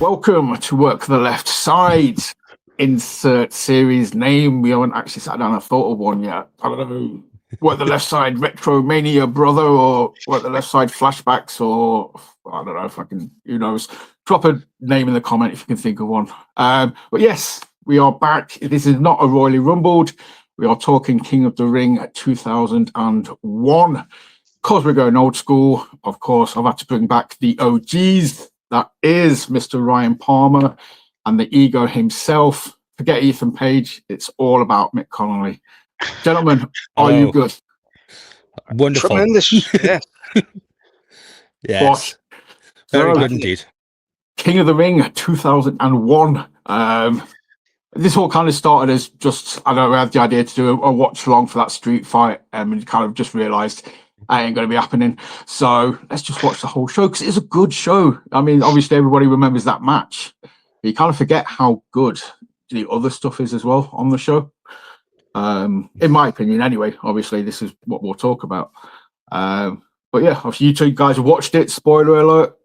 welcome to Work the Left Side. Insert series name. We haven't actually sat down and thought of one yet. I don't know. Work the Left Side Retro Mania, brother, or Work the Left Side Flashbacks, or I don't know if I can, who knows. Drop a name in the comment if you can think of one. But yes, we are back. This is not a Royally Rumbled. We are talking King of the Ring 2001. Because we're going old school, of course, I've had to bring back the OGs. That is Mr. Ryan Palmer and the ego himself. Forget Ethan Page. It's all about Mick Connolly. Gentlemen, are you good? Wonderful. Tremendous. Yeah. Yes. Very good indeed. King of the Ring 2001. This all kind of started as just, I don't know, I had the idea to do a watch along for that street fight and kind of just realised it ain't going to be happening. So let's just watch the whole show because it's a good show. I mean, obviously everybody remembers that match. But you kind of forget how good the other stuff is as well on the show. In my opinion, anyway. Obviously, this is what we'll talk about. But yeah, if you two guys have watched it, spoiler alert.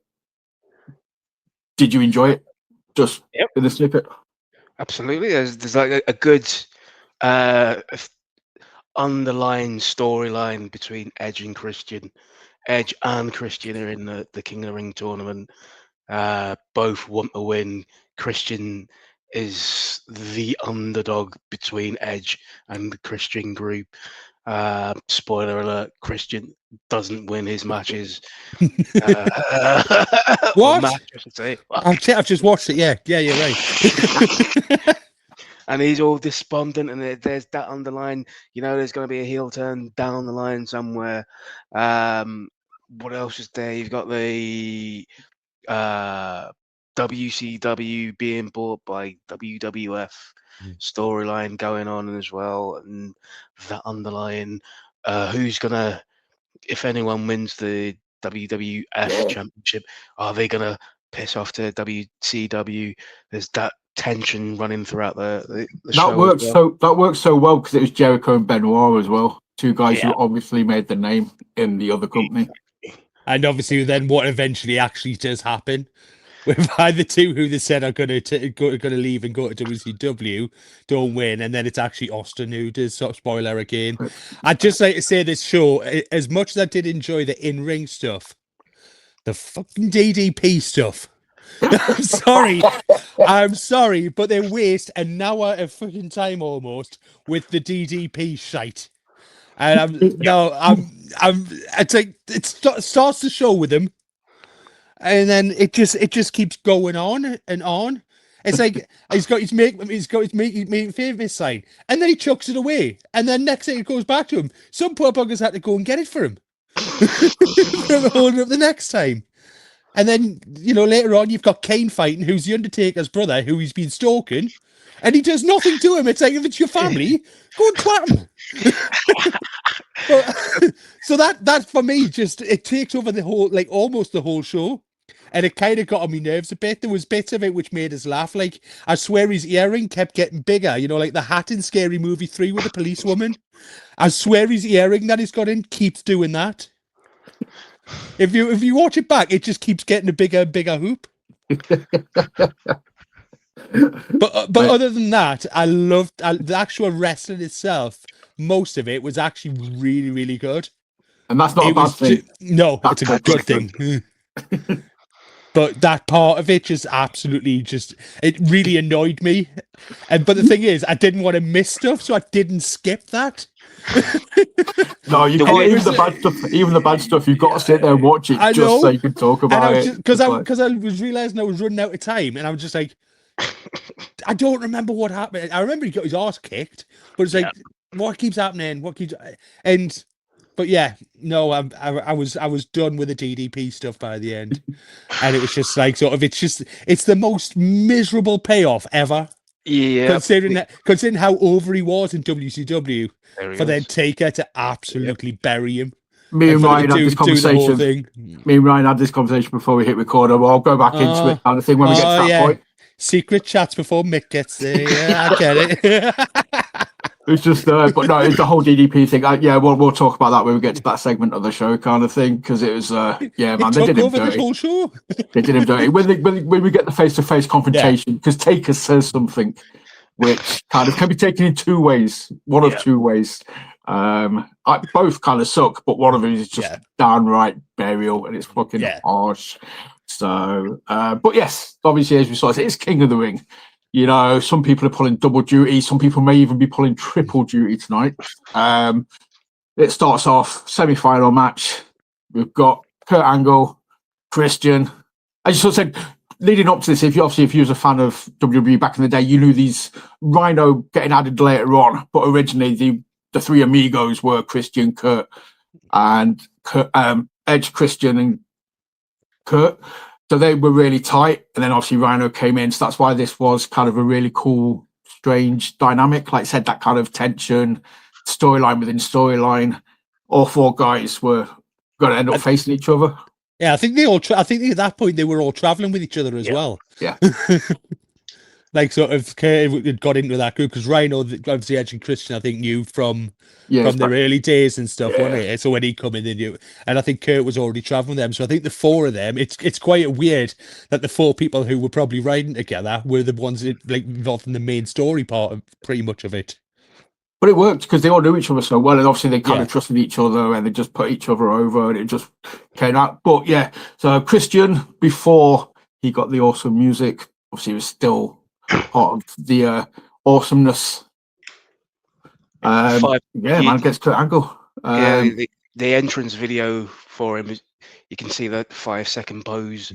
Did you enjoy it? Just in the snippet? Absolutely. There's like a good underlying storyline between Edge and Christian. Edge and Christian are in the King of the Ring tournament. Both want to win. Christian is the underdog between Edge and the Christian group. Spoiler alert, Christian doesn't win his matches. What? Match, I should say. I've just watched it, yeah, you're right. And he's all despondent, and there's that underline, there's going to be a heel turn down the line somewhere. What else is there? You've got the WCW being bought by WWF storyline going on as well, and that underlying who's gonna, if anyone wins the WWF championship, are they gonna piss off to WCW? There's that tension running throughout the show. That works so well because it was Jericho and Benoit as well, two guys who obviously made the name in the other company. And obviously, then what eventually actually does happen, whereby the two who they said are going to leave and go to WCW don't win, and then it's actually Austin who does. Spoiler again. I'd just like to say this show, as much as I did enjoy the in-ring stuff, the fucking DDP stuff. I'm sorry, but they waste an hour of fucking time almost with the DDP shite. And it's like it starts the show with him, and then it just keeps going on and on. It's like he's got his make famous sign, and then he chucks it away, and then next thing it goes back to him. Some poor buggers had to go and get it for him, holding up the next time. And then later on you've got Kane fighting, who's the Undertaker's brother, who he's been stalking, and he does nothing to him. It's like, if it's your family, go and twat him. So that for me, just it takes over the whole, like almost the whole show, and it kind of got on my nerves a bit. There was bits of it which made us laugh. Like, I swear his earring kept getting bigger. Like the hat in Scary Movie 3 with the policewoman. I swear his earring that he's got in keeps doing that. If you watch it back, it just keeps getting a bigger and bigger hoop. But other than that, I loved the actual wrestling itself. Most of it was actually really, really good. And that's not a bad thing. No, it's a good thing. But that part of it just absolutely it really annoyed me. But the thing is, I didn't want to miss stuff, so I didn't skip that. No, you can't. Even the bad stuff, you've got to sit there and watch it just so you can talk about it. Because I was realizing I was running out of time, and I was just like, I don't remember what happened. I remember he got his arse kicked, but it's like, what keeps happening? But yeah, no, I was done with the DDP stuff by the end, and it was just like it's the most miserable payoff ever. Yeah, considering how over he was in WCW, for then Taker to absolutely bury him. Me and Ryan had this conversation. Me and Ryan had this conversation before we hit record. I'll go back into it kind of thing when we get to that point. Secret chats before Mick gets there. Yeah, I get it. It's just, but no, it's the whole DDP thing. Yeah, we'll talk about that when we get to that segment of the show, kind of thing. Because it was, yeah, man, they took did him over the dirty. whole show. They did him dirty when we get the face-to-face confrontation. Because Taker says something which kind of can be taken in two ways, one of two ways. Both kind of suck, but one of them is just downright burial, and it's fucking harsh. So, but yes, obviously, as we saw, it's King of the Ring. You know, some people are pulling double duty. Some people may even be pulling triple duty tonight. It starts off semi-final match. We've got Kurt Angle, Christian. As you sort of said, leading up to this, if you was a fan of WWE back in the day, you knew these Rhyno getting added later on. But originally, the three amigos were Christian, Kurt, and Edge, Christian, and Kurt. So they were really tight, and then obviously Rhyno came in. So that's why this was kind of a really cool, strange dynamic. Like I said, that kind of tension, storyline within storyline. All four guys were going to end up facing each other. Yeah, I think they all. I think at that point they were all traveling with each other as well. Yeah. Like sort of Kurt got into that group because Rhyno, obviously Edge and Christian, I think knew from their early days and stuff, wasn't it? So when he come in, they knew, and I think Kurt was already traveling with them. So I think the four of them, it's quite weird that the four people who were probably riding together were the ones that, like, involved in the main story part of pretty much of it. But it worked because they all knew each other so well, and obviously they kind of trusted each other, and they just put each other over, and it just came out. But yeah, so Christian, before he got the awesome music, obviously he was still part of the awesomeness. Man gets Kurt Angle. The entrance video for him, you can see the 5-second pose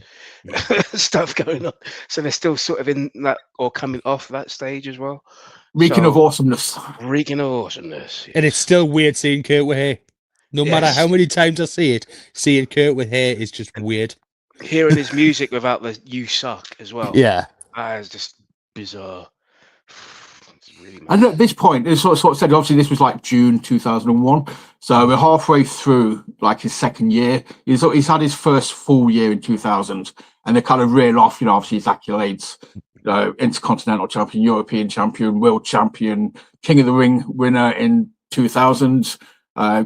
stuff going on. So they're still sort of in that or coming off that stage as well. Reeking of awesomeness. Yes. And it's still weird seeing Kurt with hair. No matter how many times I see it, seeing Kurt with hair is just weird. Hearing his music without the "You Suck" as well. Yeah. That is just bizarre. Really and at this point, it's sort of said, obviously this was like June 2001. So we're halfway through like his second year. He's had his first full year in 2000, and they kind of reel off, obviously his accolades. Intercontinental champion, European champion, world champion, King of the Ring winner in 2000,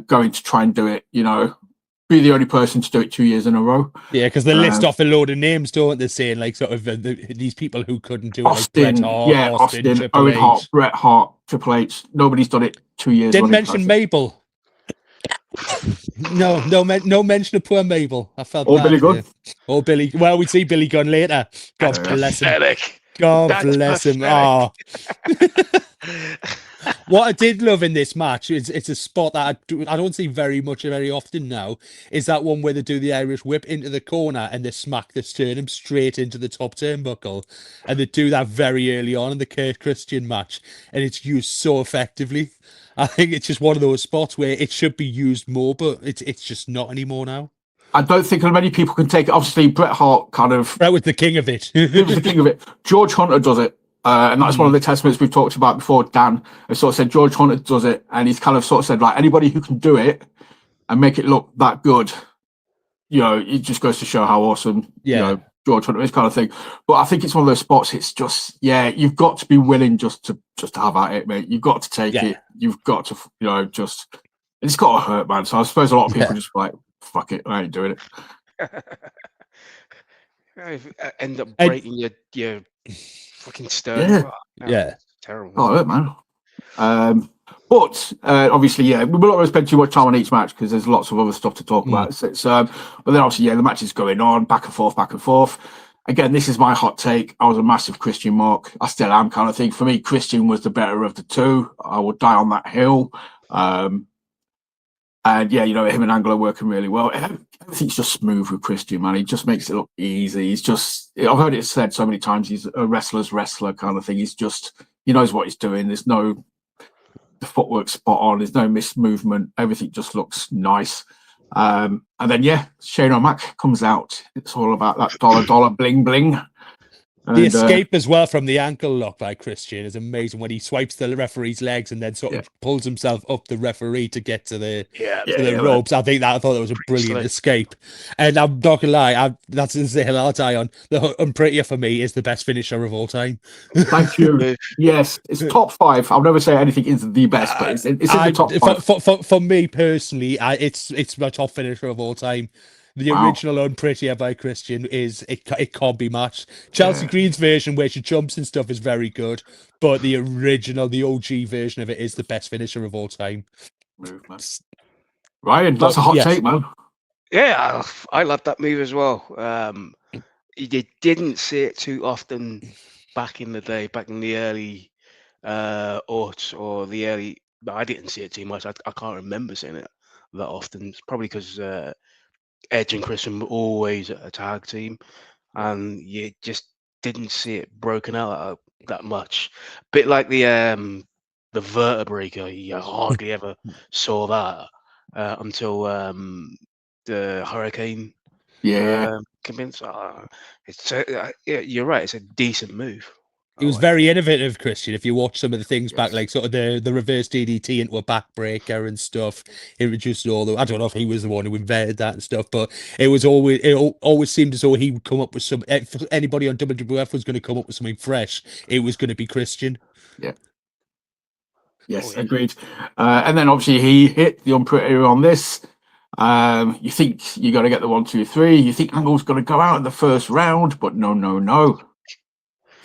going to try and do it, be the only person to do it 2 years in a row. Yeah, because they list off a load of names, don't they, saying like sort of these people who couldn't do it, Austin, like Austin, Owen Hart, Bret Hart, Triple H. Nobody's done it 2 years. Didn't mention Mabel. No mention of poor Mabel. I felt bad. Billy Gunn. Or Billy. Well, we see Billy Gunn later. God bless him. God bless him. Oh. What I did love in this match is it's a spot that I don't see very often now. Is that one where they do the Irish whip into the corner and they smack the sternum straight into the top turnbuckle, and they do that very early on in the Kurt Christian match, and it's used so effectively. I think it's just one of those spots where it should be used more, but it's just not anymore now. I don't think many people can take it. Obviously, Bret Hart Bret was the king of it. He was the king of it. George Hunter does it. And that's one of the testaments we've talked about before. Dan has sort of said George Hunter does it, and he's kind of sort of said, like, anybody who can do it and make it look that good, it just goes to show how awesome, George Hunter is, kind of thing. But I think it's one of those spots. It's just, you've got to be willing just to have at it, mate. You've got to take it. You've got to, it's got to hurt, man. So I suppose a lot of people just like, fuck it, I ain't doing it. End up breaking your fucking sternum. Terrible. Oh, hurt, man. But obviously, we're not going to spend too much time on each match because there's lots of other stuff to talk about. So it's, but then obviously, the match is going on back and forth. Again, this is my hot take. I was a massive Christian mark. I still am, kind of thing. For me, Christian was the better of the two. I would die on that hill. And him and Angle are working really well. Everything's just smooth with Christian, man. He just makes it look easy. He's just, I've heard it said so many times, he's a wrestler's wrestler kind of thing. He's just, he knows what he's doing. There's no, the footwork spot on. There's no missed movement. Everything just looks nice. And then, Shane O'Mac comes out. It's all about that dollar bling bling. The And escape as well from the ankle lock by Christian is amazing when he swipes the referee's legs and then sort of pulls himself up the referee to get to the ropes. I thought that was a brilliant escape. And I'm not gonna lie, that's the hill I'll die on. The Unprettier for me is the best finisher of all time. Thank you. Yes, it's top 5. I'll never say anything is the best, but it's in the top 5. For me personally, it's my top finisher of all time. The original Unprettier by Christian it can't be matched. Chelsea Green's version where she jumps and stuff is very good, but the original, the OG version of it is the best finisher of all time. Ryan, that's a hot take, man. Yeah, I love that move as well. You didn't see it too often back in the day, back in the early aughts or the early. I didn't see it too much. I can't remember seeing it that often. It's probably because Edge and Christian were always a tag team, and you just didn't see it broken out that much. Bit like the vertebrae, you hardly ever saw that until the Hurricane. Convinced. You're right. It's a decent move. It was very innovative, Christian. If you watch some of the things back, like sort of the reverse DDT into a backbreaker and stuff, introduced all the. I don't know if he was the one who invented that and stuff, but it always seemed as though he would come up with some. If anybody on WWF was going to come up with something fresh, it was going to be Christian. Yeah. Yes, agreed. And then obviously he hit the Unprettier on this. You think you got to get the 1, 2, 3. You think Angle's going to go out in the first round, but no.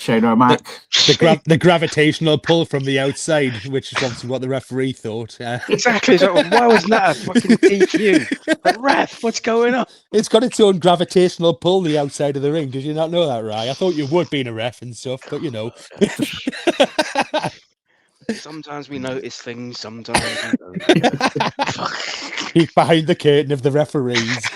Shane O'Mac. The gravitational pull from the outside, which is obviously what the referee thought. Exactly. So why was that a fucking DQ? Like, ref, what's going on? It's got its own gravitational pull, the outside of the ring. Did you not know that, Ryan? I thought you would, being a ref and stuff, but you know. Sometimes we notice things, sometimes we don't. Peek behind the curtain of the referees.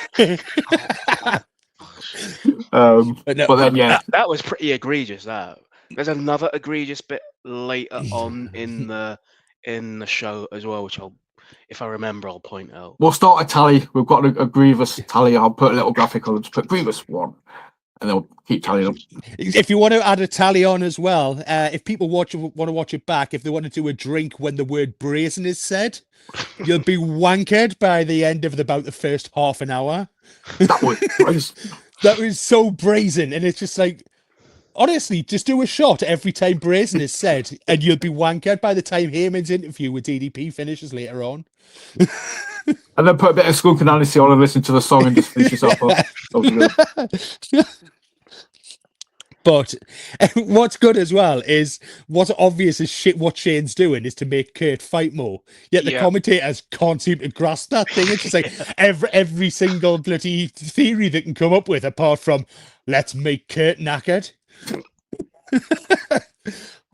But then, that was pretty egregious. There's another egregious bit later on in the show as well, which if I remember, I'll point out. We'll start a tally. We've got a grievous tally. I'll put a little graphic on it. Just put grievous 1, and they'll keep tallying them. If you want to add a tally on as well, if people want to watch it back, if they want to do a drink when the word brazen is said, you'll be wankered by the end of about the first half an hour. That was so brazen, and it's just like, honestly, just do a shot every time brazen is said, and you'll be wankered by the time Heyman's interview with DDP finishes later on. And then put a bit of Skunk Analysis on and listen to the song and just finish yourself up. But what's good as well is what's obvious as shit what Shane's doing is to make Kurt fight more. Yet the commentators can't seem to grasp that thing. It's just like every single bloody theory they can come up with, apart from let's make Kurt knackered.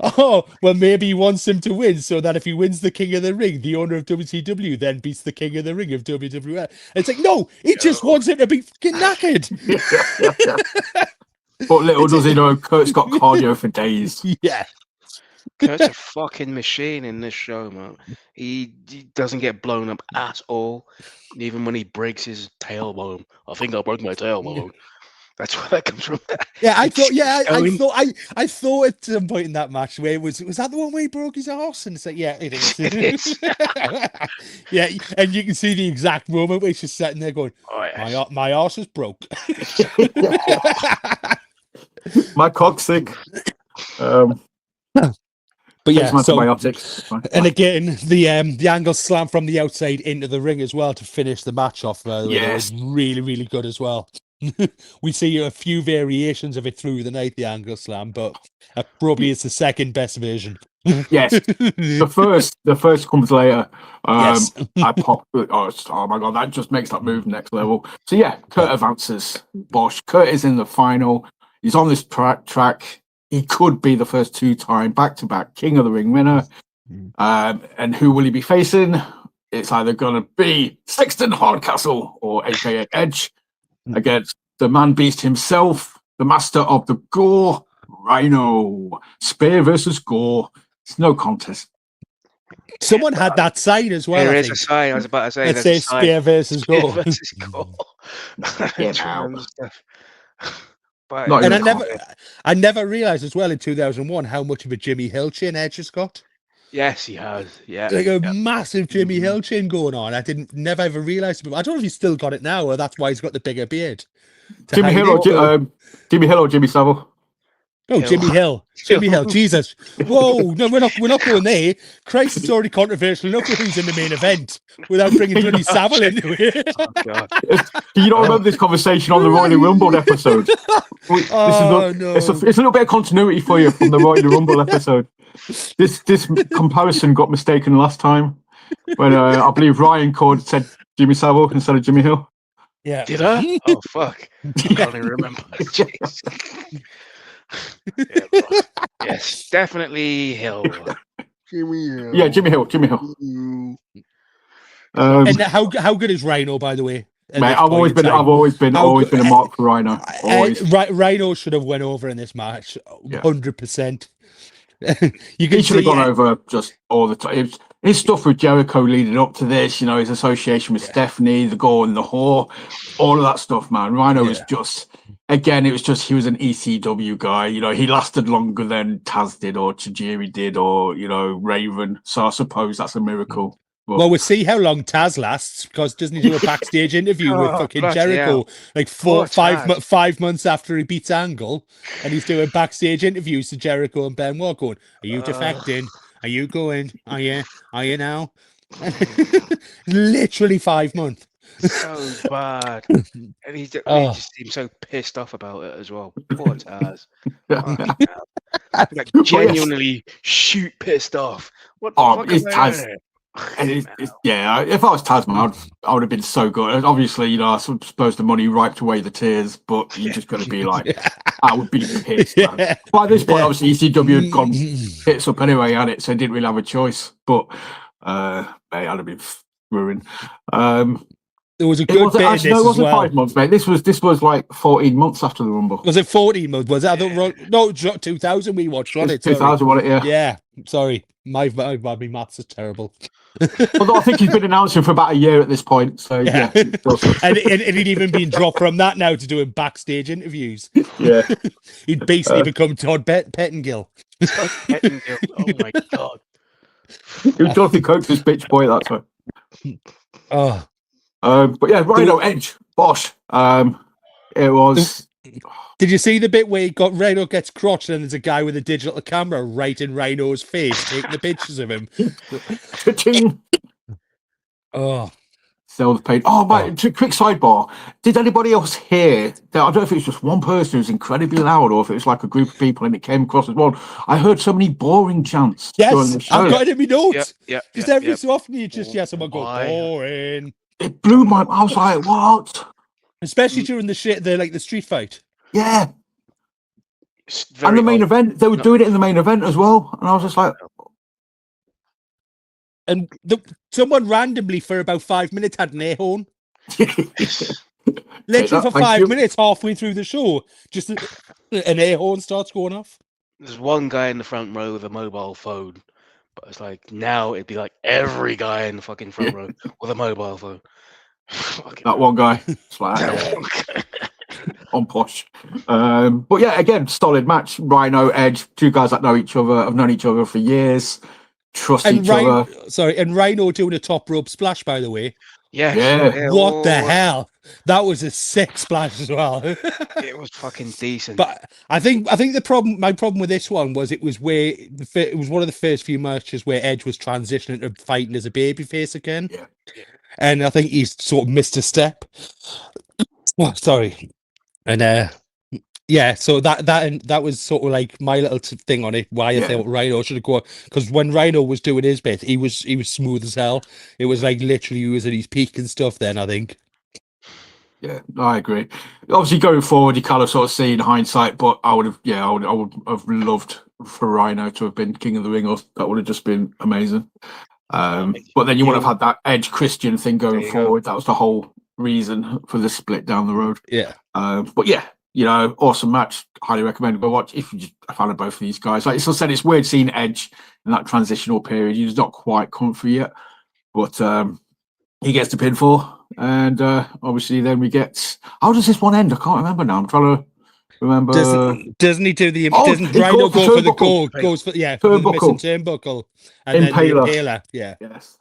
Oh, well, maybe he wants him to win so that if he wins the King of the Ring, the owner of WCW then beats the King of the Ring of WWF. It's like, no, he just wants him to be fucking knackered. But little does he know, Kurt's got cardio for days. Yeah. Kurt's a fucking machine in this show, man. He doesn't get blown up at all. Even when he breaks his tailbone. I think I broke my tailbone. That's where that comes from. Yeah, I thought at some point in that match where it was that the one where he broke his arse? And it's like, yeah, it is. It is. Yeah, and you can see the exact moment where he's just sitting there going, my arse is broke. My cock's sick. But yeah, antibiotics. And again, the angle slam from the outside into the ring as well to finish the match off. Yes, was really, really good as well. We see a few variations of it through the night, the angle slam, but probably it's the second best version. Yes, the first comes later. Yes. I pop. Oh my god, that just makes that move next level. So yeah, Kurt advances. Bosh. Kurt is in the final. He's on this track. He could be the first 2-time back-to-back King of the Ring winner. And who will he be facing? It's either going to be Sexton Hardcastle or AKA Edge against the man beast himself, the master of the gore, Rhyno. Spear versus gore. It's no contest. Someone had that sign as well. There is a sign. I was about to say. It says Spear versus gore. Spear versus gore. But Not And even I never realized as well in 2001 how much of a Jimmy Hill chin Edge has got. yes, he has. Yeah, Like a yeah. massive Jimmy Hill chin going on. I never ever realized it. I don't know if he's still got it now, or that's why he's got the bigger beard. To Jimmy hide Hill or it, but- Jimmy Hill or Jimmy Savile. Oh, Hill. Jimmy Hill. Jimmy Hill. Jesus. Whoa. No, we're not going there. Christ, it's already controversial enough with who's in the main event without bringing bloody Savile into it. Oh god. Do you not remember this conversation on the Royal Rumble episode? Oh, no. It's a little bit of continuity for you from the Royal Rumble episode. This comparison got mistaken last time when I believe Ryan said Jimmy Savile instead of Jimmy Hill. Yeah. Did I? Oh fuck. I can't even remember. Jeez. Yeah, well, yes, definitely Hill. Jimmy Hill. Yeah, Jimmy Hill. And how good is Rhino, by the way? at Mate, this I've point always in been time? a mark for Rhino. Always. Rhino should have went over in this match, Yeah. 100%. You He can should have see gone over just all the time. His stuff with Jericho leading up to this, his association with Stephanie, the Gore and the Whore, all of that stuff, man. Rhino was just, again, he was an ECW guy. He lasted longer than Taz did or Tajiri did or, Raven. So I suppose that's a miracle. But, well, we'll see how long Taz lasts, because doesn't he do a backstage interview with fucking bloody Jericho hell. like Poor 5 months after he beats Angle, and he's doing backstage interviews to Jericho and Benoit going, "Are you defecting? Are you going? Are you now?" Literally 5 months. So bad. And he just seems so pissed off about it as well. Poor Taz. Fucking hell. Like genuinely shoot pissed off. What the fuck it's am I Taz. doing? And if I was Tasman, I would have been so good. Obviously, I suppose the money wiped away the tears, but you're just going to be like, I would be pissed. Man. By this point, obviously, ECW had gone hits up anyway, had it, so didn't really have a choice. But mate, I'd have been ruined. There was a good bit of this it wasn't as well. 5 months, mate. This was like 14 months after the Rumble. Was it 14 months? Was it? No, 2000 we watched on it. 2000, wasn't it? Yeah. Yeah, sorry. My maths is terrible. Although I think he's been announcing for about a year at this point. So yeah. and he'd even been dropped from that now to doing backstage interviews. Yeah. He'd basically become Todd Pettengill. Pettengill. Oh my god. He was Dorothy Coates' bitch boy, that's right. Oh. But yeah, Rhino Edge, Bosch. It was. Did you see the bit where Rhino gets crotched and there's a guy with a digital camera right in Rhino's face taking the pictures of him? Cha-ching. Oh. Sell the pain. Oh, mate, quick sidebar. Did anybody else hear that? I don't know if it was just one person who was incredibly loud or if it was like a group of people and it came across as one. I heard so many boring chants during the Yes, show. I've got it in my notes. Just every so often you just hear someone go, boring. It blew my. I was like, what? Especially during the street fight. Yeah. And the main event, they were doing it in the main event as well. And I was just like, and someone randomly for about 5 minutes had an air horn. Literally for 5 minutes, halfway through the show, just an air horn starts going off. There's one guy in the front row with a mobile phone, but it's like now it'd be like every guy in the fucking front row with a mobile phone. That one guy. It's like, on Posh. But yeah, again, solid match. Rhino, Edge, two guys that know each other, have known each other for years, trust each other. And Rhino doing a top rope splash, by the way. Yeah. What the hell? That was a sick splash as well. It was fucking decent. But I think my problem with this one was it was one of the first few matches where Edge was transitioning to fighting as a babyface again. Yeah. And I think he's sort of missed a step. Oh, sorry. And so that was sort of like my little thing on it. Why I thought Rhino should have gone, because when Rhino was doing his bit, he was smooth as hell. It was like literally he was at his peak and stuff. Then I think. Yeah, I agree. Obviously, going forward, you kind of sort of see in hindsight, but I would have loved for Rhino to have been King of the Ring. That would have just been amazing. But then you would have had that Edge Christian thing going forward. That was the whole reason for the split down the road. Yeah. But yeah, awesome match. Highly recommend go watch if you just a fan of both of these guys. Like I said, it's weird seeing Edge in that transitional period. He's not quite comfy yet, but he gets the pinfall, and obviously then we get. How does this one end? I can't remember now. I'm trying to Remember? Doesn't he do the? Oh, doesn't he Rhyno goes for go for the turnbuckle. goal? Goes for for the missing turnbuckle, and then the Impaler. impaler. Yeah, Yes.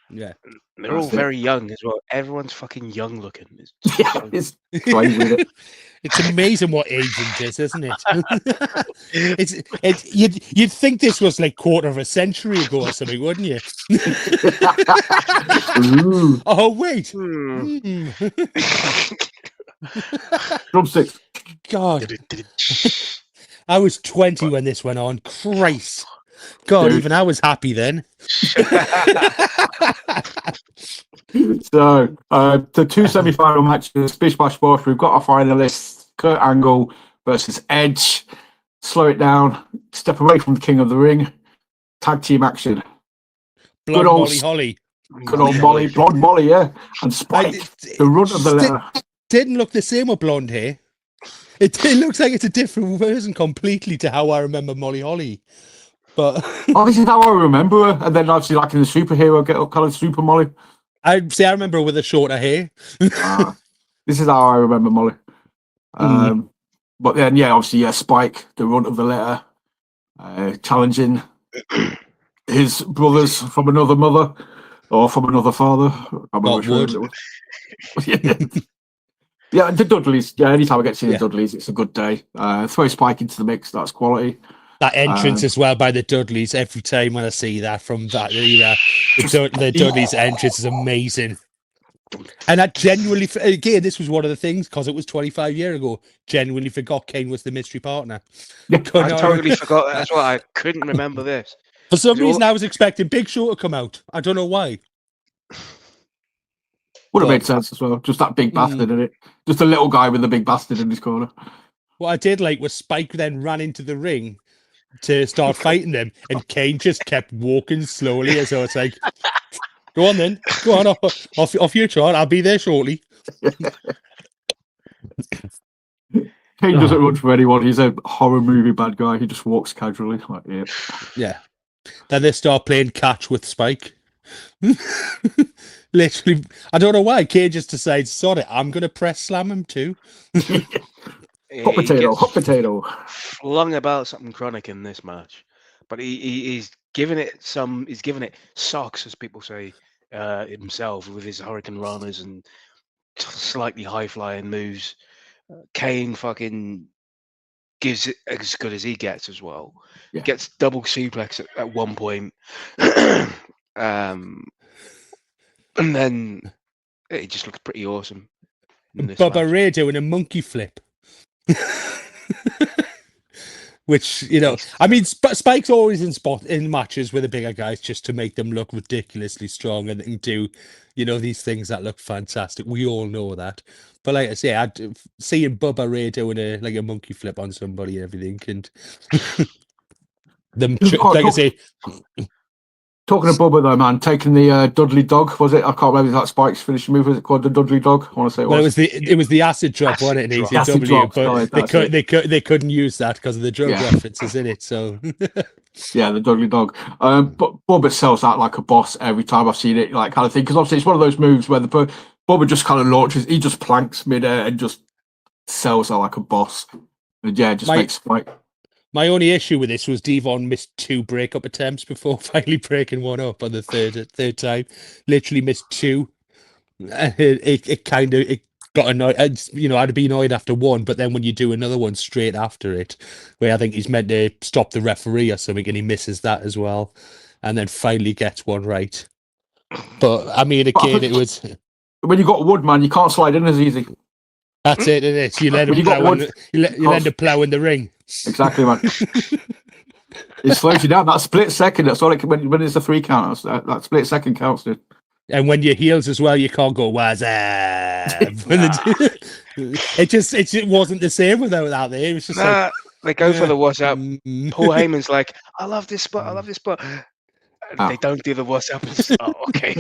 yeah. They're all That's it. very young as well. Everyone's fucking young looking. It's Yeah, so- it's crazy. Isn't it? It's amazing what aging does, isn't it? You'd think this was like quarter of a century ago or something, wouldn't you? Ooh, Oh wait, Hmm. drumsticks. God, I was 20 when this went on. Christ, God, Dude. even I was happy then. So, the two semi-final matches, Bish Bash Bosh, we've got our finalists, Kurt Angle versus Edge. Slow it down, step away from the King of the Ring, tag team action. Blonde Good old Molly Holly. Good old Molly, blonde Molly, yeah. And Spike, the run of the letter. Didn't look the same with blonde hair. It looks like it's a different version completely to how I remember Molly Holly. But Oh, this is how I remember her. And then obviously, like in the superhero get up colored Super Molly. I remember her with a shorter hair. This is how I remember Molly. But then, yeah, obviously, yeah, Spike, the run of the letter, challenging his brothers from another mother or from another father. I can't remember which one it was. Yeah, the Dudleys. Yeah, anytime I get to see the Dudleys, it's a good day. Throw Spike into the mix, that's quality. That entrance as well by the Dudleys, every time when I see that from that era, the Dudleys entrance is amazing. And I genuinely, again, this was one of the things, because it was 25 years ago, genuinely forgot Kane was the mystery partner. Yeah. I totally forgot. That's why I couldn't remember this. For some reason, I was expecting Big Show to come out. I don't know why. Would have made sense as well. Just that big bastard in it. Just a little guy with a big bastard in his corner. What I did like was Spike then ran into the ring to start fighting them, and Kane just kept walking slowly. So it's like, go on then, go on off your chart. I'll be there shortly. Kane doesn't run for anyone. He's a horror movie bad guy. He just walks casually. Like, yeah. Then they start playing catch with Spike. Literally, I don't know why. Kane just decides, sorry, I'm going to press slam him too. Hot potato. Flung about something chronic in this match, but he's giving it socks, as people say, himself with his Hurricane Ranas and slightly high flying moves. Kane fucking gives it as good as he gets as well. Yeah. Gets double suplex at one point. And then it just looks pretty awesome. Bubba Ray doing a monkey flip. Which, I mean, Spike's always in matches with the bigger guys just to make them look ridiculously strong and do, these things that look fantastic. We all know that. But like I say, seeing Bubba Ray doing a monkey flip on somebody and everything, and them, like I say. Talking of Bubba though, man, taking the Dudley dog, was it? I can't remember if that Spike's finishing move. Was it called the Dudley dog? I want to say it was. Well, it was the acid drop, wasn't it? In ECW, but they couldn't use that because of the drug references in it. So yeah, the Dudley dog. But Bubba sells out like a boss every time I've seen it, like kind of thing. Because obviously it's one of those moves where Bubba just kind of launches, he just planks midair and just sells out like a boss. And yeah, just makes Spike. My only issue with this was Devon missed 2 breakup attempts before finally breaking one up on the third time. Literally missed 2. It got annoyed. I'd be annoyed after one, but then when you do another one straight after it, where I think he's meant to stop the referee or something, and he misses that as well, and then finally gets one right. But I mean, again, it was when you got wood, man, you can't slide in as easy. That's it. It is. You let him plow. You let him plow in the ring. Exactly, man. It slows you down. That split second. That's all. When it's a 3 count, that split second counts, dude. And when you're heels as well, you can't go what's up. It wasn't the same without that. There, it was just like they go for the what's up. Paul Heyman's like, I love this spot. I love this spot. They don't do the what's up. Okay.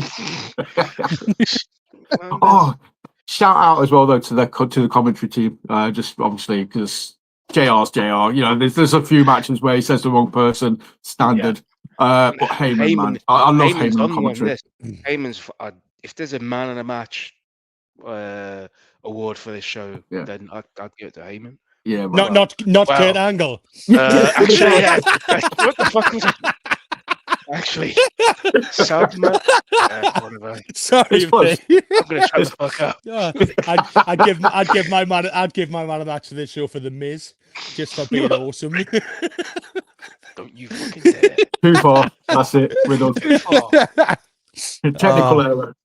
Shout out as well though to the commentary team. Just obviously because JR's JR. There's a few matches where he says the wrong person. Standard. But Heyman, man, I love Heyman on commentary. Heyman's. If there's a man in a match award for this show, then I'd give it to Heyman. Yeah, but, Not Wow. Kurt Angle. Actually, yeah. What the fuck was that? Actually, Sagma. Whatever. Sorry, It's close. mate. I'm gonna shut the fuck up. Yeah, I'd give my man a match of this show for the Miz, just for being awesome. Don't you fucking dare. Too far. That's it. We're done. Too far. Technical error.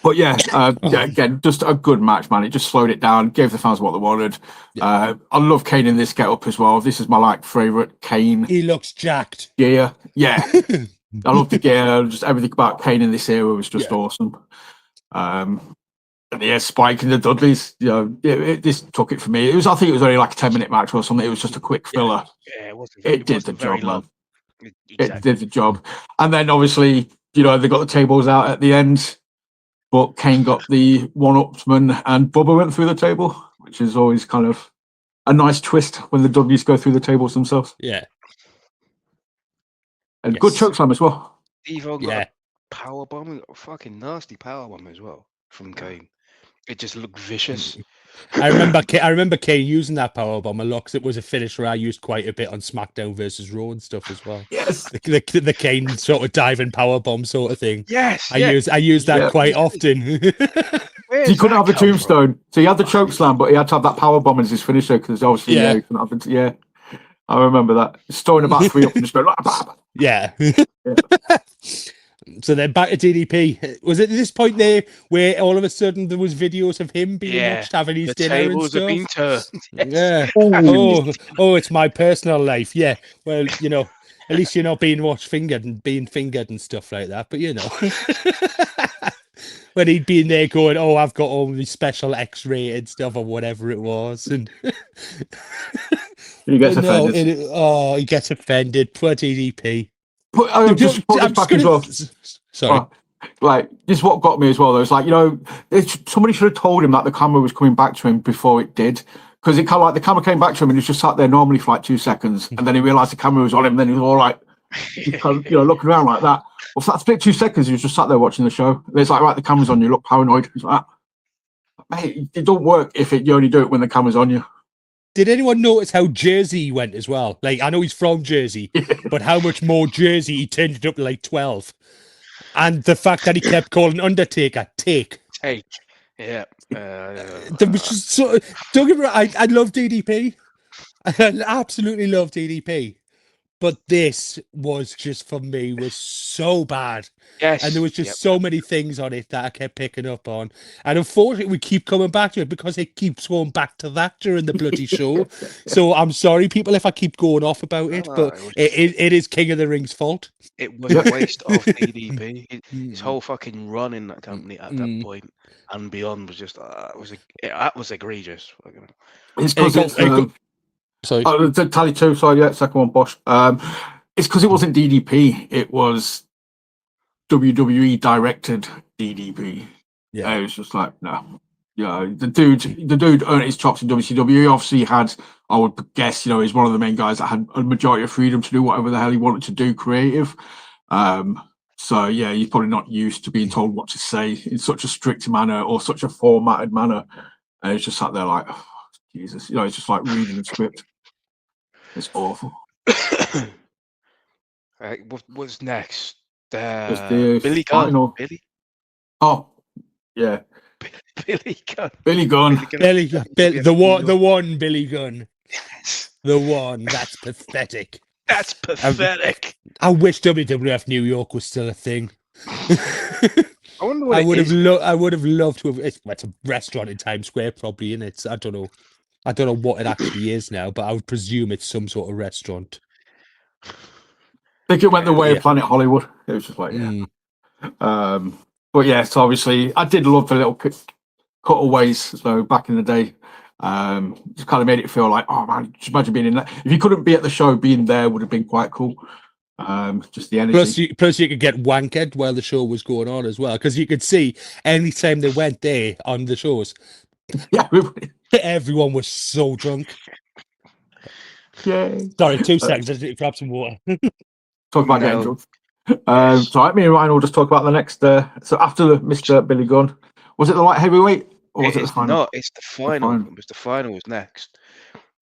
But yeah, again, just a good match, man. It just slowed it down, gave the fans what they wanted. I love Kane in this get up as well. This is my favorite Kane He looks jacked. gear. Yeah, I love the gear. Just everything about Kane in this era was just awesome. And yeah, Spike and the Dudleys. This took it for me. I think it was only like a 10-minute match or something. It was just a quick filler. Yeah, it wasn't. It did the job, man. Exactly. It did the job. And then obviously, they got the tables out at the end. But Kane got the one-upsman and Bubba went through the table, which is always kind of a nice twist when the W's go through the tables themselves. Yeah. And good chokeslam as well. Evo got a powerbomb, a fucking nasty powerbomb as well from Kane. It just looked vicious. I remember Kane using that powerbomb a lot because it was a finisher I used quite a bit on SmackDown versus Raw and stuff as well. Yes. The Kane sort of diving powerbomb sort of thing. Yes. I use that quite often. So he couldn't have the tombstone. So he had the chokeslam, but he had to have that powerbomb as his finisher because obviously he couldn't have it. Yeah. I remember that. Storing about 3 up and just going Yeah. So then back to DDP. Was it at this point there where all of a sudden there was videos of him being watched having his dinner and tables stuff? have been turned. Yeah. It's my personal life. Yeah. Well, at least you're not being watched fingered and stuff like that. But when he'd been there going, "Oh, I've got all these special X-rated stuff" or whatever it was, and he gets offended. He gets offended. Poor DDP. Just put this back as well. Sorry. This is what got me as well, though. It's like, somebody should have told him that the camera was coming back to him before it did. Because it kind of the camera came back to him and he just sat there normally for 2 seconds. And then he realised the camera was on him. And then he was all like, looking around like that. Well, for that split 2 seconds, he was just sat there watching the show. And it's like, right, the camera's on you, look paranoid. It's like, mate, it don't work if you only do it when the camera's on you. Did anyone notice how Jersey he went as well? I know he's from Jersey, but how much more Jersey he turned it up to 12. And the fact that he kept calling Undertaker Take. Yeah. There was just don't get me wrong, I love DDP. I absolutely love DDP. But this was just, for me, was so bad. Yes. And there was just so many things on it that I kept picking up on. And unfortunately, we keep coming back to it because it keeps going back to that during the bloody show. So I'm sorry, people, if I keep going off about it, but it is King of the Ring's fault. It was a waste of DDP. His whole fucking run in that company at that point and beyond was just, that was egregious. It's because sorry. Tally 2, sorry, second one, Bosch. It's because it wasn't DDP, it was WWE directed DDP. Yeah, it was just like, no. The dude earned his chops in WCW. He obviously had, I would guess, he's one of the main guys that had a majority of freedom to do whatever the hell he wanted to do creative. So yeah, he's probably not used to being told what to say in such a strict manner or such a formatted manner. And it's just sat there like, oh, Jesus, it's just like reading the script. It's awful. What's next? Billy Gunn. Billy? Oh, yeah. Billy Gunn. Billy Gunn. The one Billy Gunn. Yes. The one. That's pathetic. That's pathetic. I wish WWF New York was still a thing. I wonder what I would have loved to have. It's a restaurant in Times Square, probably, and it's. I don't know what it actually is now, but I would presume it's some sort of restaurant. I think it went the way of Planet Hollywood. It was just like, but yes, obviously, I did love the little cutaways. So back in the day, just kind of made it feel like, oh man, just imagine being in that. If you couldn't be at the show, being there would have been quite cool. Just the energy. Plus, you could get wankered while the show was going on as well, because you could see anytime they went there on the shows. Yeah, everyone was so drunk. Yeah. Sorry, 2 seconds. I just need to grab some water. Talk about getting drunk. So me and Ryan will just talk about the next. So after Mr. Billy Gunn, was it the light heavyweight? or was it the It's final? not. It's the final. final. It was the final was next,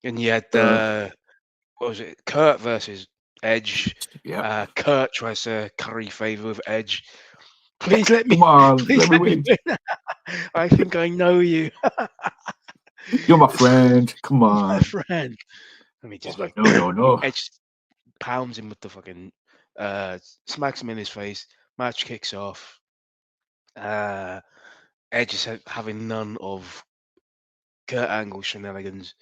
and you had what was it? Kurt versus Edge. Yeah. Kurt tries to curry favor with Edge. Please let me. Come on, Please let me win. win. I think I know you, You're my friend. Come my on. friend. Let me just like No. Edge pounds him with the fucking smacks him in his face. Match kicks off. Edge is having none of Kurt Angle shenanigans.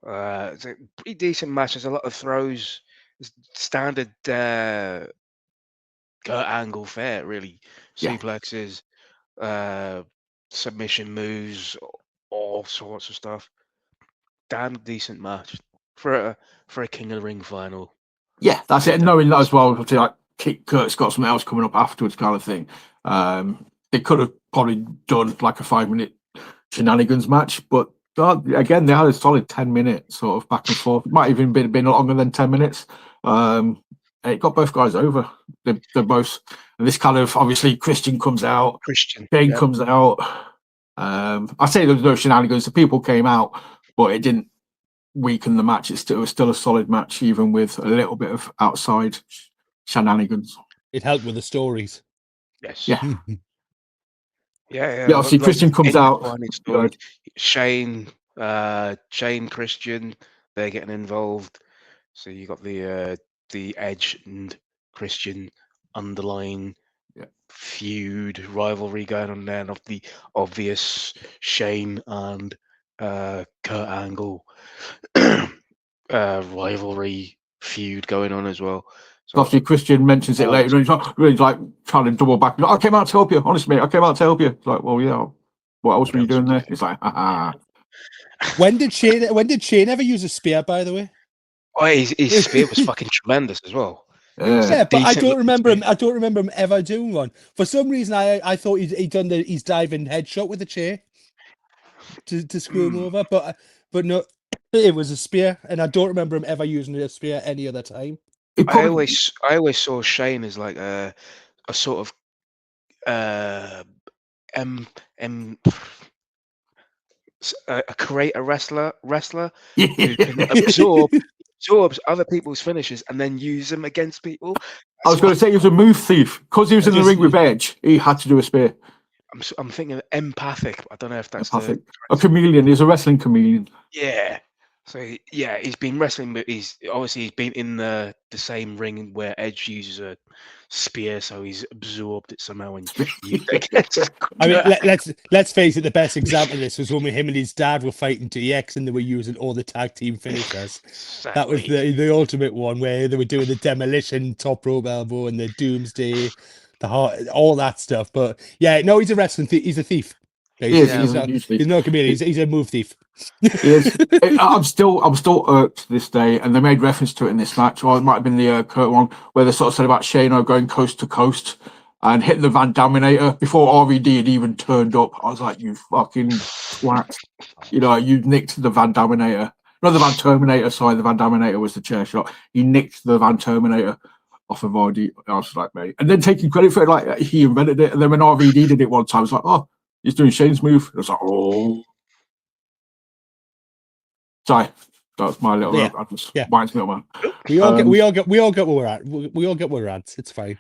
It's a pretty decent match. There's a lot of throws. Standard Kurt Angle fare, really. Yeah. Suplexes, submission moves, all sorts of stuff. Damn decent match for a King of the Ring final. Yeah, that's it. And knowing that as well, obviously, like Kurt's got something else coming up afterwards, kind of thing. They could have probably done like a 5-minute shenanigans match, but again, they had a solid 10-minute sort of back and forth. It might even been longer than 10 minutes. It got both guys over. They're both. And this kind of obviously Christian comes out, Shane comes out. I say there was no shenanigans. The people came out, but it didn't weaken the match. It was still a solid match, even with a little bit of outside shenanigans. It helped with the stories. Yes. Yeah. Yeah. Obviously, Christian comes out. Shane, Christian, they're getting involved. So you got the Edge and Christian underlying feud rivalry going on there, and of the obvious Shane and Kurt Angle rivalry feud going on as well. So obviously, Christian mentions it later. He's like trying to double back. Like, I came out to help you. Honestly, mate, I came out to help you. It's like, well, yeah. What else were you doing there? It's like, When did Shane ever use a spear? By the way, his spear was fucking tremendous as well. Yeah, but I don't remember him. I don't remember him ever doing one. For some reason, I thought he'd done his diving headshot with a chair to screw him over. But no, it was a spear, and I don't remember him ever using a spear any other time. I always saw Shane as like a sort of a creator wrestler who can absorbs other people's finishes and then use them against people. I was going to say he was a move thief because he was in the ring with Edge. He had to do a spear. I'm thinking of empathic. I don't know if that's a chameleon. He's a wrestling chameleon. Yeah. So he's been wrestling, but he's been in the same ring where Edge uses a spear, so he's absorbed it somehow and used it against. I mean, let's face it. The best example of this was when him and his dad were fighting DX, and they were using all the tag team finishers. Exactly. That was the ultimate one where they were doing the demolition, top rope elbow, and the doomsday, the heart, all that stuff. But yeah, no, he's a wrestling thief. He's a thief. He's not a chameleon. He's a move thief. I'm still irked to this day, and they made reference to it in this match, or it might have been the Kurt one, where they sort of said about Shane going coast to coast and hitting the Van Daminator before RVD had even turned up. I was like, you fucking twat. You nicked the Van Daminator. Not the Van Terminator, sorry, the Van Daminator was the chair shot. You nicked the Van Terminator off of RVD. I was like, mate. And then taking credit for it, like he invented it. And then when RVD did it one time, I was like, oh, he's doing Shane's move. I was like, oh. Sorry, that's my little. I just winds me up, man. We all get where we're at. We all get where we're at. It's fine.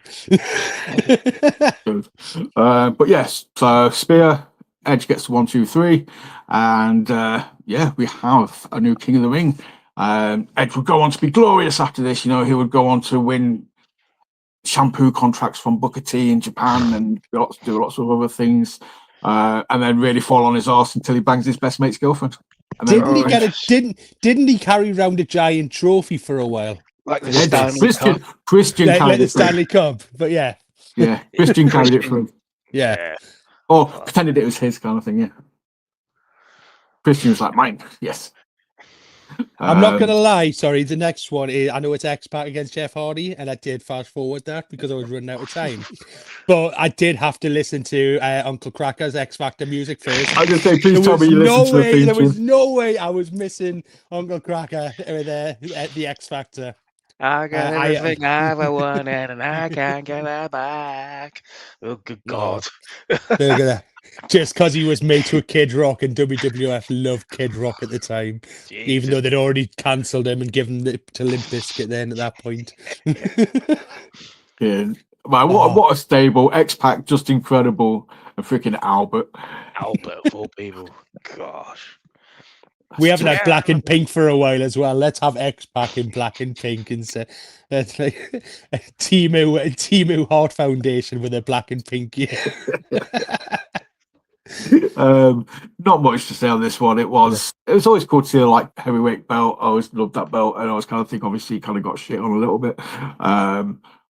But yes, so spear, Edge gets the 1, 2, 3, and we have a new King of the Ring. Edge would go on to be glorious after this. He would go on to win shampoo contracts from Booker T in Japan and do lots of other things, and then really fall on his arse until he bangs his best mate's girlfriend. Didn't he carry around a giant trophy for a while? Like the Stanley Cup. Christian carried the Stanley Cup, but yeah. Yeah, Christian carried it for him. Yeah. Or pretended it was his kind of thing, yeah. Christian was like, mine, yes. I'm not going to lie, sorry, the next one is, I know it's X-Pac against Jeff Hardy, and I did fast forward that because I was running out of time. But I did have to listen to Uncle Cracker's X Factor music first. I was going to say, please tell me you listened to the theme There was no way I was missing Uncle Cracker at the X Factor. I got everything I ever wanted, and I can't get it back. Oh, good God. Just because he was mates with Kid Rock, and WWF loved Kid Rock at the time, even though they'd already cancelled him and given it to Limp Bizkit then at that point. Yeah. Man, what a stable. X-Pac, just incredible. And freaking Albert. Albert, of all people. Gosh. We haven't had black and pink for a while as well. Let's have X-Pac in black and pink and say that's like a Timu Heart Foundation with a black and pink. Not much to say on this one. It was always cool to see a like heavyweight belt. I always loved that belt, and I was kind of think obviously kind of got shit on a little bit.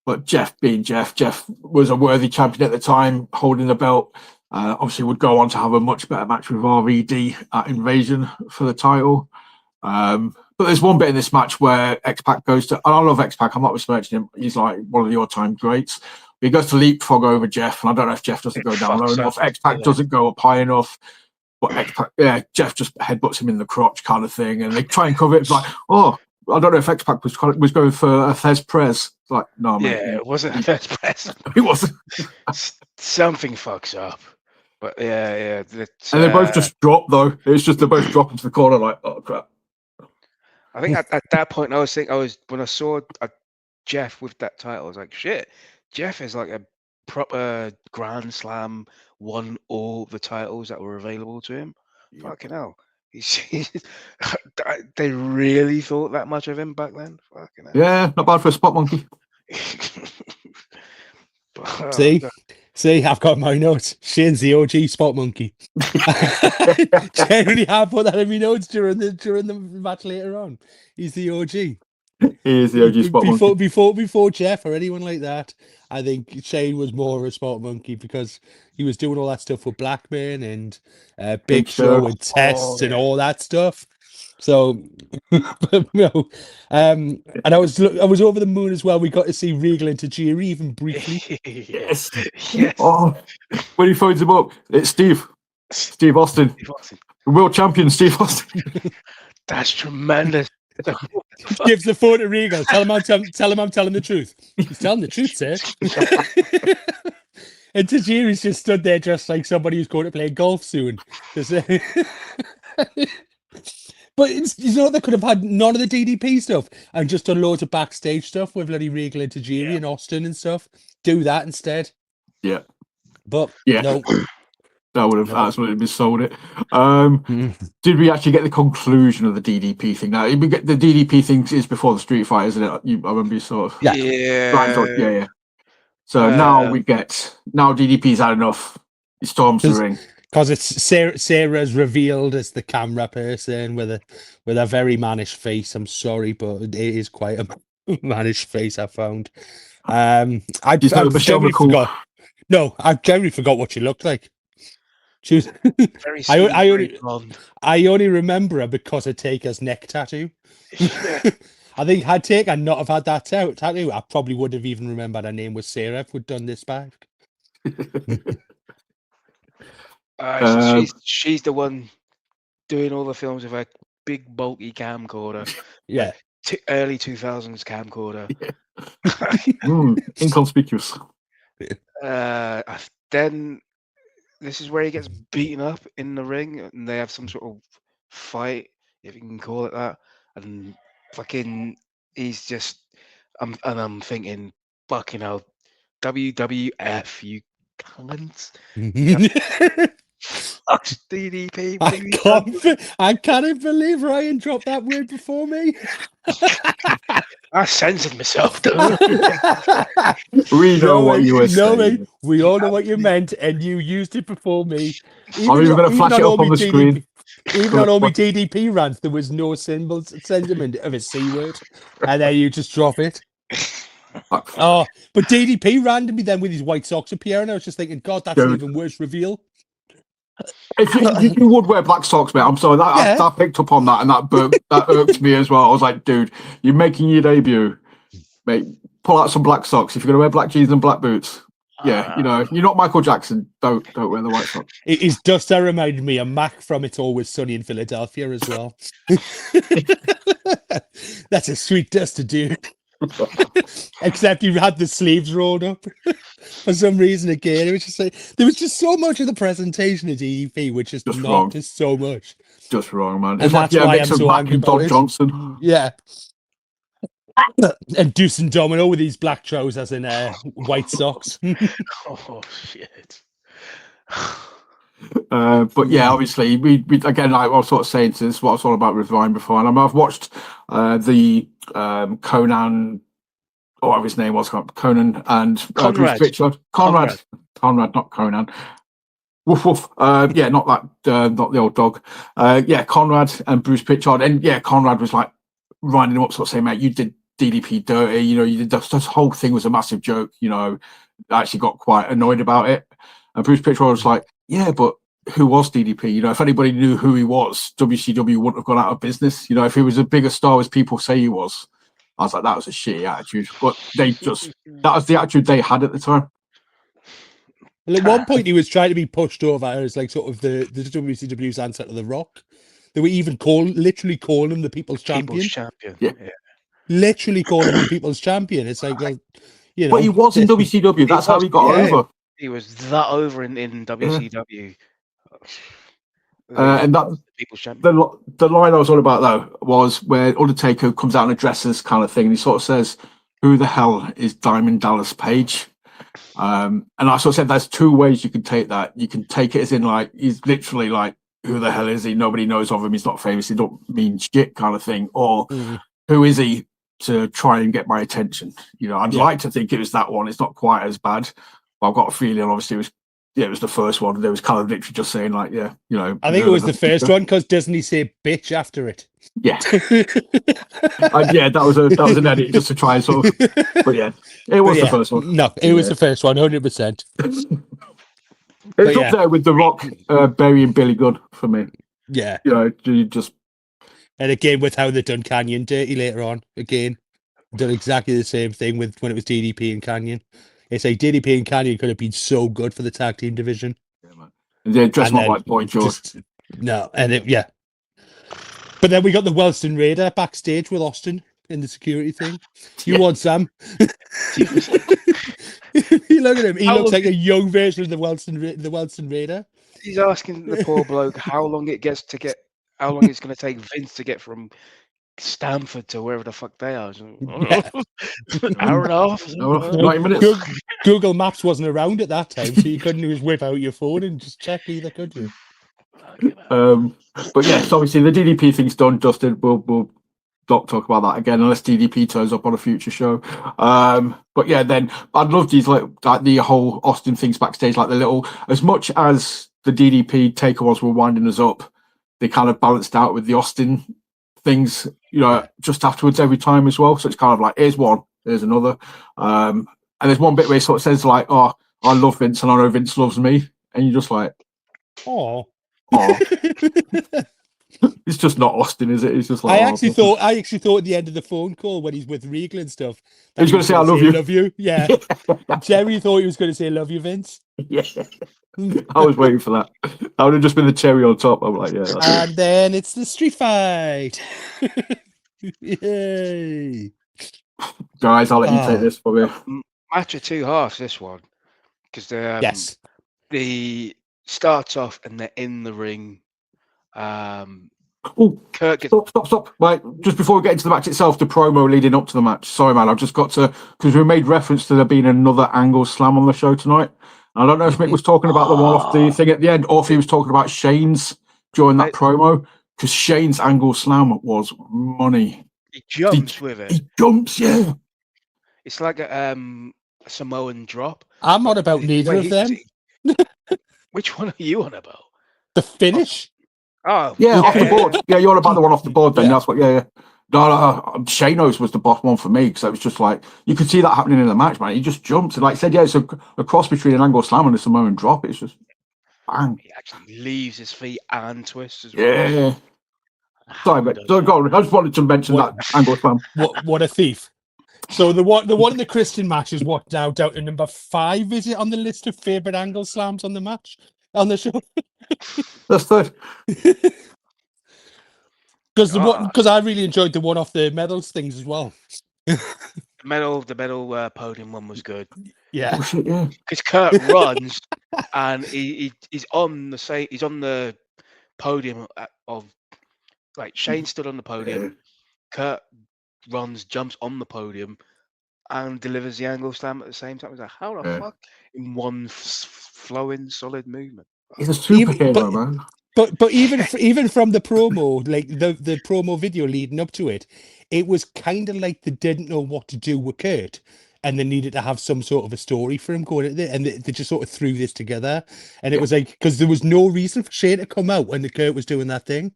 But Jeff being Jeff was a worthy champion at the time, holding the belt. Obviously would go on to have a much better match with RVD at Invasion for the title. But there's one bit in this match where X-Pac goes to, and I love X-Pac, I'm not besmirching him, he's like one of the all-time greats. He goes to leapfrog over Jeff, and I don't know if Jeff doesn't go down low enough. X-Pac doesn't go up high enough. But X-Pac, Jeff just headbutts him in the crotch kind of thing, and they try and cover it. It's like, oh, I don't know if X-Pac was going for a Thez press. It's like, no, mate. Yeah, it wasn't a Thez press. It wasn't. Something fucks up. But yeah. And they both just drop, though. It's just they both drop into the corner like, oh, crap. I think at that point, when I saw Jeff with that title, I was like, shit, Jeff is like a proper Grand Slam, won all the titles that were available to him. Yeah. Fucking hell. They really thought that much of him back then. Fucking hell. Yeah, not bad for a spot monkey. See, I've got my notes. Shane's the OG spot monkey. Generally, I put that in my notes during the match later on. He's the OG. He is the OG spot monkey. Before Jeff or anyone like that, I think Shane was more of a spot monkey because he was doing all that stuff with Blackman and Big Show and Tests and all that stuff. So, and I was over the moon as well. We got to see Regal and Tajiri even briefly. Yes. Oh, when he phones him up, it's Steve Austin, the world champion, Steve Austin. That's tremendous. Gives the phone to Regal. Tell him I'm telling the truth. He's telling the truth, sir. And Tajiri's just stood there just like somebody who's going to play golf soon. But they could have had none of the DDP stuff and just done loads of backstage stuff with bloody Regal and Tajiri and Austin and stuff. Do that instead. Yeah. But no. That would have absolutely missold it. Did we actually get the conclusion of the DDP thing? Now, we get the DDP thing is before the Street Fight, isn't it? I remember you sort of... Yeah. So now DDP's had enough. He storms the ring. Because it's Sarah's revealed as the camera person with a very mannish face. I'm sorry, but it is quite a mannish face, I found. I generally forgot. No, I generally forgot what she looked like. She was very I only remember her because of Taker's neck tattoo. I think had Taker not have had that tattoo, I probably would have even remembered her name was Sarah if we'd done this back. She's the one doing all the films with a big bulky camcorder. Yeah. Early 2000s camcorder. Inconspicuous. Then this is where he gets beaten up in the ring and they have some sort of fight, if you can call it that. And fucking he's just I'm thinking, fucking hell, WWF, you cunts. Fuck DDP. I can't believe Ryan dropped that word before me. I censored myself. We know what you were saying. We all know what you meant, and you used it before me. I'm even going to flash it up on the screen. Even on all my DDP rants, there was no sentiment of a C word, and then you just drop it. Oh, but DDP randomly then with his white socks appearing, I was just thinking, God, that's an even worse reveal. If you would wear black socks, mate, I'm sorry. I picked up on that, and that irked me as well. I was like, dude, you're making your debut, mate. Pull out some black socks. If you're going to wear black jeans and black boots, you're not Michael Jackson. Don't wear the white socks. His duster reminded me of Mac from It's Always Sunny in Philadelphia as well. That's a sweet duster, dude. Except he had the sleeves rolled up for some reason again. It was just like there was just so much of the presentation of DDP which just Just knocked wrong. us so much. Just wrong, man. And It's like, that's why mix I'm of so Mac angry and about Don it. Johnson. Yeah. And Deuce and Domino with these black trousers and white socks. Oh shit. But yeah, obviously, we again, like I was sort of saying, this is what it's all about with Ryan before. And I've watched the Conan, or whatever his name was, Conan and Bruce Conrad. Pritchard. Conrad, not Conan. Woof woof. Yeah, not that, not the old dog. Yeah, Conrad and Bruce Pritchard, and yeah, Conrad was like winding him up, sort of saying, "Mate, you did DDP dirty. You know, you did this whole thing was a massive joke. You know, I actually got quite annoyed about it." And Bruce Pritchard was like, "Yeah, but who was DDP? You know, if anybody knew who he was, WCW wouldn't have gone out of business. You know, if he was a bigger star as people say he was." I was like, that was a shitty attitude, but that was the attitude they had at the time. And at one point, he was trying to be pushed over as like sort of the WCW's answer to The Rock. They were even literally calling him the People's Champion. Yeah. Literally calling him the People's Champion. It's like, well, you know. But he was in WCW. That's how he got over. He was that over in WCW. And that the line I was on about though was where Undertaker comes out and addresses kind of thing. And he sort of says, "Who the hell is Diamond Dallas Page?" And I sort of said there's two ways you can take that. You can take it as in like he's literally like, "Who the hell is he? Nobody knows of him. He's not famous. He don't mean shit," kind of thing. Or who is he to try and get my attention? You know, I'd like to think it was that one. It's not quite as bad, but I've got a feeling obviously it was the first one. There was kind of literally just saying like, yeah, you know. I think it was the first one because doesn't he say bitch after it? Yeah. Yeah, that was an edit just to try and sort of. But yeah, it was the first one. No, it was the first one, 100%. It's up there with The Rock burying Billy Gunn for me. Yeah. You know, you just. And again, with how they done Canyon dirty later on, again, done exactly the same thing with when it was DDP and Canyon. It's like DDP and Canyon could have been so good for the tag team division. Yeah, man. And they dressed up like Boy George. But then we got the Wellston Raider backstage with Austin in the security thing. You want Sam? You look at him. He looks like a young version of the Wellston Raider. He's asking the poor bloke how long it's going to take Vince to get from Stamford to wherever the fuck they are. Hour and a half. 90 minutes. Google Maps wasn't around at that time, so you couldn't just whip out your phone and just check either, could you? But yes, obviously the DDP thing's done, Justin. We'll not talk about that again unless DDP turns up on a future show. But yeah, then I'd love these like the whole Austin things backstage, like the little, as much as the DDP takeovers were winding us up, they kind of balanced out with the Austin things, you know, just afterwards every time as well. So it's kind of like, here's one, here's another. And there's one bit where he sort of says like, "Oh, I love Vince and I know Vince loves me," and you're just like, oh. It's just not Austin, is it? It's just like I actually thought at the end of the phone call when he's with Regal and stuff, he was going to say, "I love you." Love you. Yeah. Jerry thought he was going to say, "Love you, Vince." Yeah. I was waiting for that. That would have just been the cherry on top. I'm like, yeah. And then it's the street fight. Yay. Guys, I'll let you take this for me. Match of two halves, this one. Because yes. The starts off and they're in the ring. Stop. Right, just before we get into the match itself, the promo leading up to the match. Sorry, man, I've just got to, because we made reference to there being another angle slam on the show tonight. I don't know if Mick was talking about the one off the thing at the end, or if he was talking about Shane's during that promo, because Shane's angle slam was money. He jumps with it. He jumps, yeah. It's like a Samoan drop. I'm not about neither of them. Which one are you on about? The finish? Oh, yeah, off the board. Yeah, you're on about the one off the board then. That's what, yeah. No, Shano's was the bottom one for me because it was just like, you could see that happening in the match, man. He just jumps. And like I said, yeah, it's a cross between an angle slam and a Samoan drop. It's just bang. He actually leaves his feet and twists as well. Yeah. Sorry, but I just wanted to mention that angle slam. What a thief. So the one in the Christian match is what now down to number 5, is it, on the list of favourite angle slams on the show? That's third. Because I really enjoyed the one off the medals things as well. The metal podium one was good Yeah. Oh shit, yeah. because Kurt runs and he's on the same. He's on the podium of like Shane stood on the podium. Kurt runs, jumps on the podium, and delivers the angle slam at the same time. It's like, how the Yeah. fuck in one flowing solid movement? He's a Even- superhero, man. But even from the promo, like the promo video leading up to it, it was kind of like they didn't know what to do with Kurt, and they needed to have some sort of a story for him going at it, and they just sort of threw this together, and it was like because there was no reason for Shane to come out when the Kurt was doing that thing,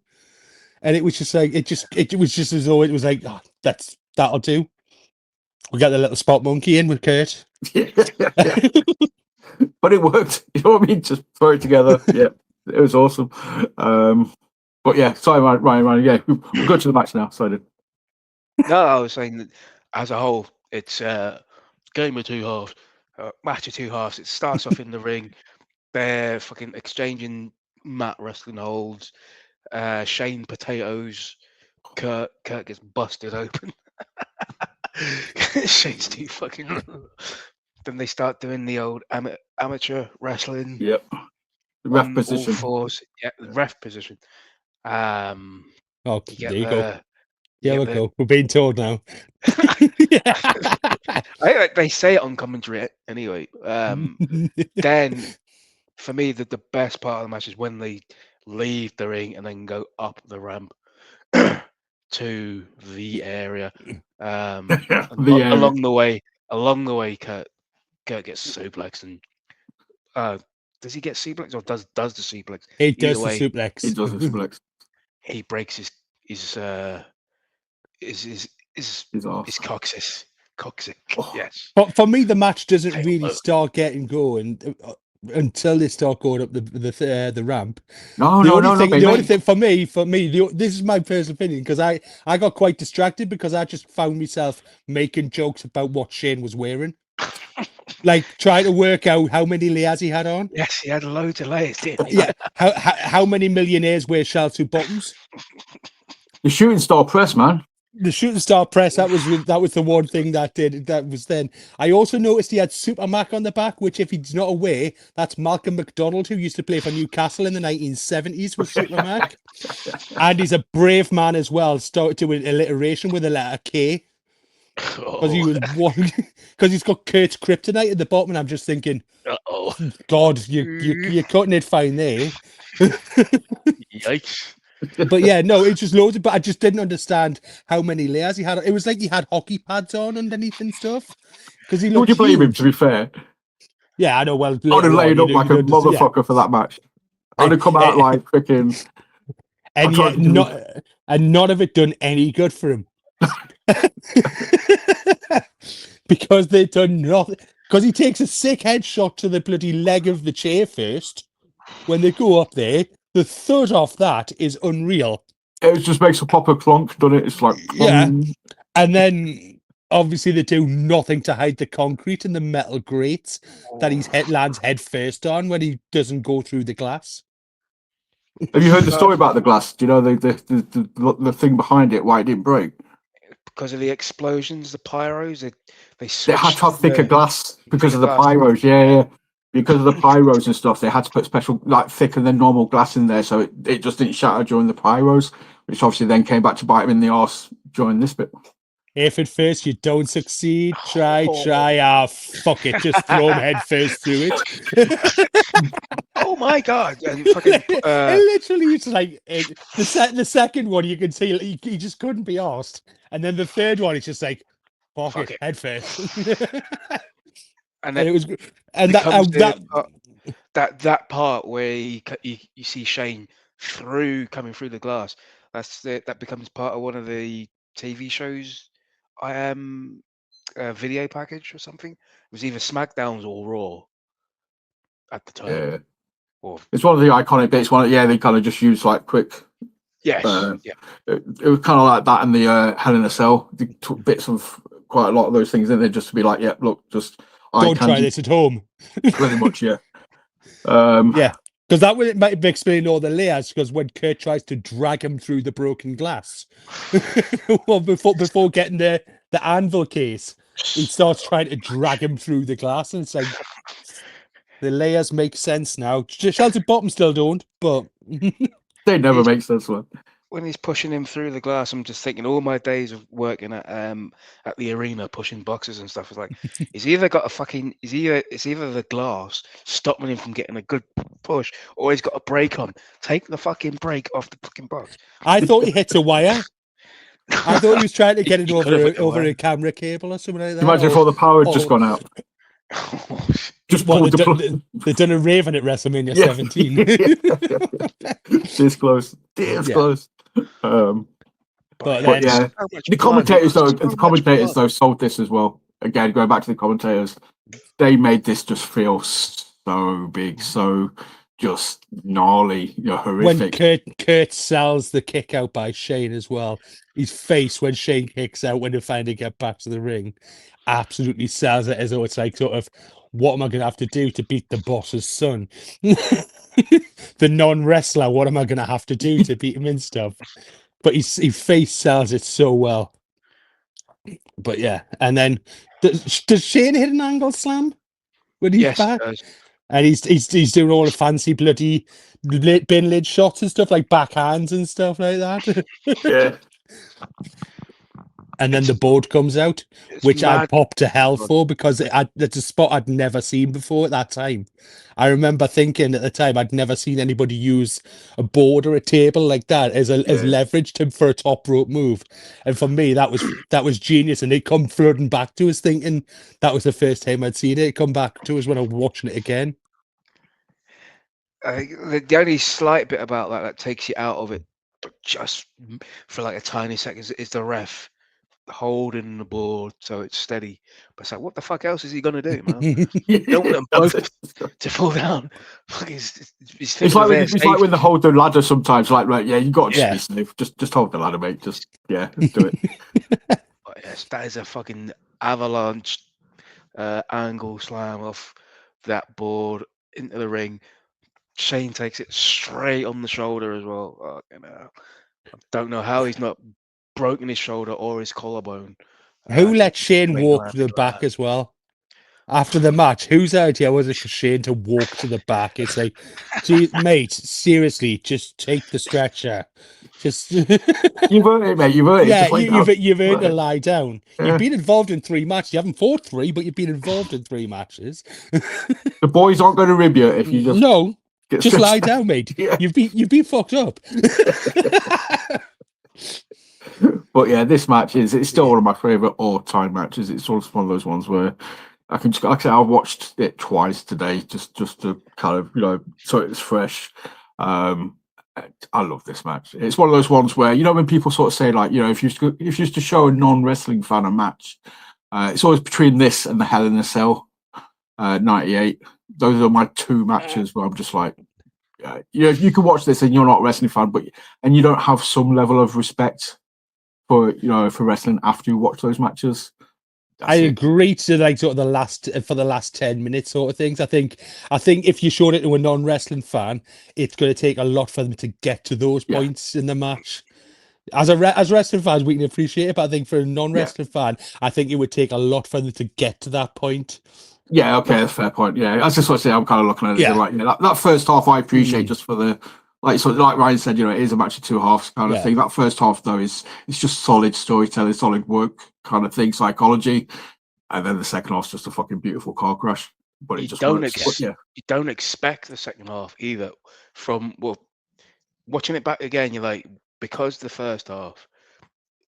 and it was just like it was just as though it was like that'll do. We got the little spot monkey in with Kurt. Yeah. But it worked. You know what I mean? Just throw it together. Yeah, it was awesome. But yeah, sorry, Ryan. Yeah, we'll go to the match now. Sorry. No, I was saying that as a whole, it's game of two halves, match of two halves. It starts off in the ring. They're fucking exchanging mat wrestling holds. Shane potatoes. Kurt gets busted open. Shane's too fucking. Then they start doing the old amateur wrestling. Yep. The ref on position. All fours. Yeah, the ref position. Oh, You there get you go. you Yeah, get we go. We're being told now. I think like they say it on commentary anyway. Then for me, the best part of the match is when they leave the ring and then go up the ramp to the area. Along the way, Kurt gets suplexed and does he get suplexed or does the suplex? It Either does the way, suplex. He does the suplex. he breaks his Arse. coccyx. Oh. Yes. But for me, the match doesn't Tail really bone. start getting going until they start going up the ramp. No, The no, only no, thing, no. the only thing for me, this is my personal opinion because I got quite distracted because I just found myself making jokes about what Shane was wearing, like trying to work out how many layers he had on. Yes, he had loads of layers, didn't he? Yeah, how many millionaires wear shallow bottoms? The shooting star press, man. The shooting star press, that was the one thing that was then. I also noticed he had Super Mac on the back, which if he's not aware, that's Malcolm McDonald, who used to play for Newcastle in the 1970s with Super Mac. And he's a brave man as well, started doing alliteration with the letter K. Because he was because he's got Kurt's kryptonite at the bottom, and I'm just thinking, God, you're cutting it fine there. Yikes. But yeah, no, it's just loads of, but I just didn't understand how many layers he had. It was like he had hockey pads on underneath and stuff. Because he Would looked you blame him, huge. to be fair? Yeah, I know. Well, I'd have later on, laid up you like a motherfucker for that match. I'd have come out like freaking. And yet, none of it done any good for him. Because they've done nothing. Because he takes a sick headshot to the bloody leg of the chair first. When they go up there, the thud off that is unreal. It just makes a proper clonk, doesn't it? It's like Yeah. And then obviously they do nothing to hide the concrete and the metal grates that his head lands head first on when he doesn't go through the glass. Have you heard the story about the glass? Do you know the thing behind it, why it didn't break? Because of the explosions, the pyros, they They had to have thicker glass because of the glass. pyros. Yeah. Because of the pyros and stuff, they had to put special, like, thicker than normal glass in there, so it just didn't shatter during the pyros, which obviously then came back to bite him in the arse during this bit. If at first you don't succeed, try. Fuck it, just throw him head first through it. Oh my God! And fucking, and literally, it's like the second one you can see he just couldn't be asked, and then the third one it's just like fuck it, head first. and then it was, and that part where you see Shane coming through the glass. That becomes part of one of the TV shows. Video package or something. It was either SmackDowns or Raw at the time. Yeah. It's one of the iconic bits. They kind of just used like quick. Yes. It was kind of like that in the Hell in a Cell. They took bits of quite a lot of those things in there just to be like, yeah, look, just don't try this at home. Pretty much, yeah. Yeah, because that might explain all the layers. Because when Kurt tries to drag him through the broken glass, well, before getting the anvil case, he starts trying to drag him through the glass, and it's like the layers make sense now. Sheltered Bottom still don't, but They never make sense, man. When he's pushing him through the glass, I'm just thinking all my days of working at the arena pushing boxes and stuff is like it's either the glass stopping him from getting a good push, or he's got a brake on. Take the fucking brake off the fucking box. I thought he hit a wire. I thought he was trying to get it He could have hit the over wire. a camera cable or something like that. Imagine if all the power had just gone out. Just Well, pulled the plug. they've done a Raven at WrestleMania Yeah. 17. This close. This close. But But then, yeah, the commentators though sold this as well. Again, going back to the commentators, they made this just feel so big, so just gnarly, horrific. when Kurt sells the kick out by Shane as well, his face when Shane kicks out when they finally get back to the ring absolutely sells it, as though it's like sort of, what am I going to have to do to beat the boss's son? The non-wrestler, what am I going to have to do to beat him and stuff? But his face sells it so well. But yeah, and then does Shane hit an angle slam when he's back? And he's doing all the fancy bloody bin lid shots and stuff, like backhands and stuff like that. Yeah. And then the board comes out, which I popped to hell for, because it's a spot I'd never seen before at that time. I remember thinking at the time I'd never seen anybody use a board or a table like that as leverage for a top rope move. And for me, that was genius. And it come flooding back to us, thinking that was the first time I'd seen it. It come back to us when I was watching it again. The only slight bit about that takes you out of it, but just for like a tiny second, is the ref holding the board so it's steady. But it's like, what the fuck else is he gonna do, man? You don't want them both to fall down. Fuck, it's like when they hold the ladder sometimes. Like, right, yeah, you got to be safe. Just hold the ladder, mate. Just do it. But yes, that is a fucking avalanche angle slam off that board into the ring. Shane takes it straight on the shoulder as well. I don't know how he's not broken his shoulder or his collarbone. Who let Shane walk to the back as well? After the match, whose idea was it for Shane to walk to the back? It's like, gee, mate, seriously, just take the stretcher. Just you've earned it, mate. You've earned it. Yeah, you've earned to lie down. Yeah. You've been involved in 3 matches. You haven't fought 3, but you've been involved in 3 matches. The boys aren't going to rib you if you just lie down, mate. Yeah. You've been fucked up. But yeah, this match it's still one of my favorite all-time matches. It's also one of those ones where I can just, like I said, I watched it twice today just to kind of so it's fresh. I love this match. It's one of those ones where when people sort of say, like, if you used to show a non-wrestling fan a match, it's always between this and the Hell in a Cell 98. Those are my 2 matches where I'm just like, you can watch this and you're not a wrestling fan, and you don't have some level of respect for wrestling after you watch those matches. I agree to like sort of the last 10 minutes sort of things. I think if you showed it to a non-wrestling fan, it's going to take a lot for them to get to those points in the match. As wrestling fans, we can appreciate it, but I think for a non-wrestling fan, I think it would take a lot for them to get to that point. Yeah, okay, that's a fair point. Yeah, that's just what I say. I'm kind of looking at it right. That first half I appreciate just for the like Ryan said, it is a match of 2 halves kind of thing. That first half though it's just solid storytelling, solid work kind of thing, psychology, and then the second half's just a fucking beautiful car crash. But it just works. You don't expect the second half either. From watching it back again, you're like, because the first half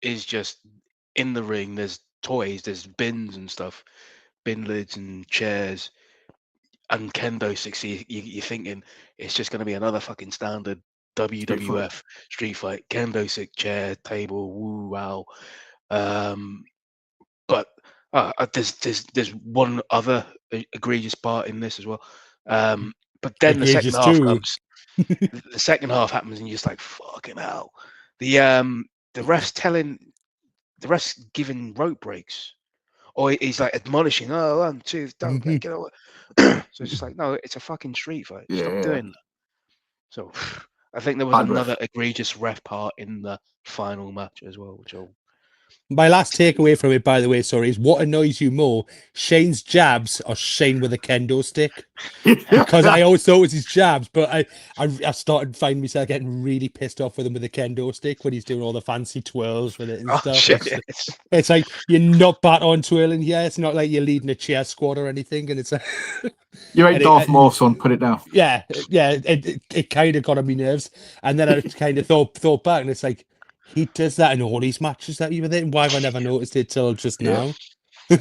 is just in the ring. There's toys, there's bins and stuff, bin lids and chairs. And kendo 60, you're thinking it's just going to be another fucking standard WWF street fight, kendo stick, chair, table, woo, wow. But there's one other egregious part in this as well. But then the second half comes. The second half happens, and you're just like, fucking hell. The ref's giving rope breaks. Or he's like admonishing, 1, 2, don't get over. So it's just like, no, it's a fucking street fight. Stop doing that. So I think there was another egregious ref part in the final match as well, which I'll My last takeaway from it, by the way, sorry, is what annoys you more, Shane's jabs or Shane with a kendo stick? Because I always thought it was his jabs, but I started finding myself getting really pissed off with him with a kendo stick when he's doing all the fancy twirls with it and Oh, stuff. shit, It's, yes. it's like you're not bat on twirling here. It's not like you're leading a cheer squad or anything. And it's You ain't and Darth Maul, son. Put it down. yeah, it kind of got on my nerves. And then I kind of thought back, and it's like he does that in all these matches that you were in. Why have I never noticed it till just Yeah. now?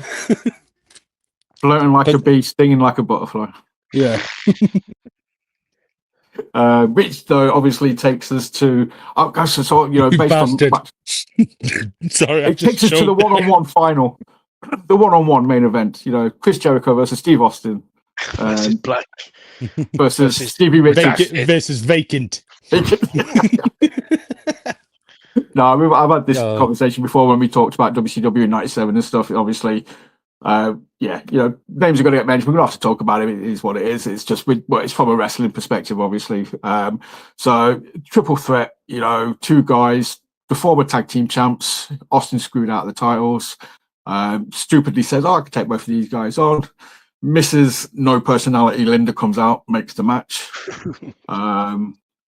Floating like a But- bee, stinging like a butterfly. Yeah. Which though obviously takes us to so you know You based bastard. on Sorry, I it takes us to the one-on-one final, the one-on-one main event. You know, Chris Jericho versus Steve Austin Versus Black. versus versus Stevie Richards. Vacant versus vacant. No, I mean, I've had this No. conversation before when we talked about WCW in '97 and stuff. Obviously, yeah, you know, names are going to get mentioned. We're going to have to talk about it. It is what it is. It's just it's from a wrestling perspective, obviously. So triple threat, you know, two guys, the former tag team champs. Austin screwed out the titles. Stupidly says, "Oh, I can take both of these guys on." Mrs. No Personality Linda comes out, makes the match.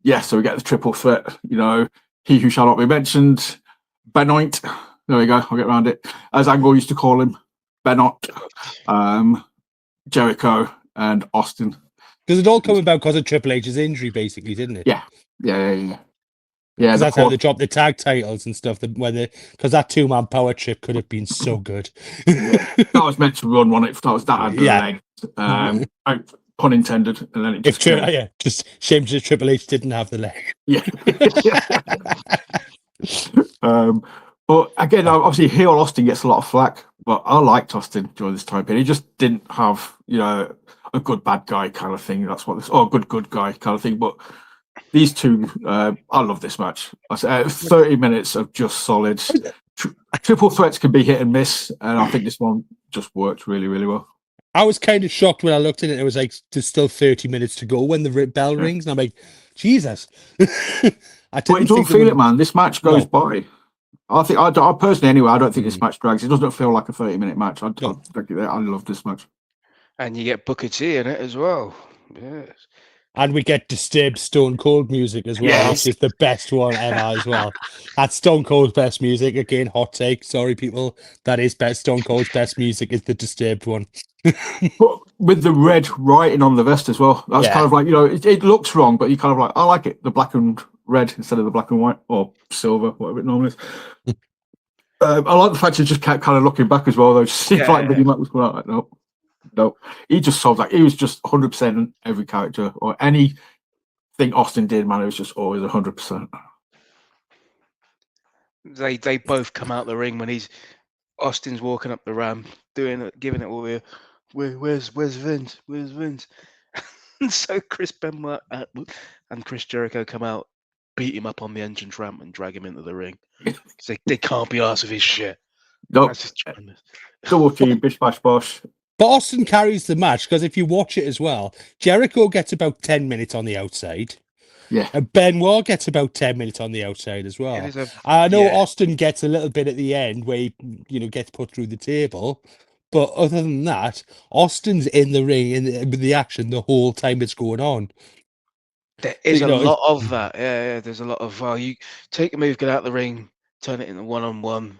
Yeah, so we get the triple threat. You know, he who shall not be mentioned, Benoit. There we go. I'll get around it. As Angle used to call him, Benoit, Jericho, and Austin. Because it all come about because of Triple H's injury, basically, didn't it? Yeah. Yeah. Because that's how they dropped the tag titles and stuff. Because that 2-man power trip could have been so good. That was meant to run on it. That was that had the Yeah. leg. Pun intended. And then it just Just shame that Triple H didn't have the leg. Yeah. But again, obviously, heel Austin gets a lot of flack. But I liked Austin during this time period. He just didn't have, you know, a good bad guy kind of thing. That's what this, or a good guy kind of thing. But these two, I love this match. 30 minutes of just solid. Triple threats can be hit and miss, and I think this one just worked really, really well. I was kind of shocked when I looked at it. It was like there's still 30 minutes to go when the bell rings, and I'm like, Jesus. But you don't feel it, man. This match goes by. I think I personally, anyway, I don't think this match drags. It doesn't feel like a 30-minute match. I love this match. And you get Booker T in it as well. Yes. And we get Disturbed Stone Cold music as well, Yes. which is the best one ever as well. That's Stone Cold's best music. Again, hot take. Sorry, people. That is best. Stone Cold's best music is the Disturbed one. But with the red writing on the vest as well. That's kind of like, you know, it looks wrong, but you kind of like, I like it. The black and red instead of the black and white or silver, whatever it normally is. I like the fact he just kept kind of looking back as well, though. Just seems like Biggie Mac was going out like, no. He just sold like he was just 100% in every character or anything Austin did, man. It was just always 100%. They both come out the ring when Austin's walking up the ramp, doing it, giving it all the where's Vince? Where's Vince? And so Chris Benoit and Chris Jericho come out, beat him up on the entrance ramp and drag him into the ring. They can't be arsed with his shit. Nope. That's just tremendous. Double team, bish bash bosh. But Austin carries the match because if you watch it as well, Jericho gets about 10 minutes on the outside. Yeah. And Benoit gets about 10 minutes on the outside as well. It is I know Austin gets a little bit at the end where he, you know, gets put through the table. But other than that, Austin's in the ring with the action the whole time it's going on. There is a lot of that. Yeah, there's a lot of, you take a move, get out the ring, turn it into one-on-one,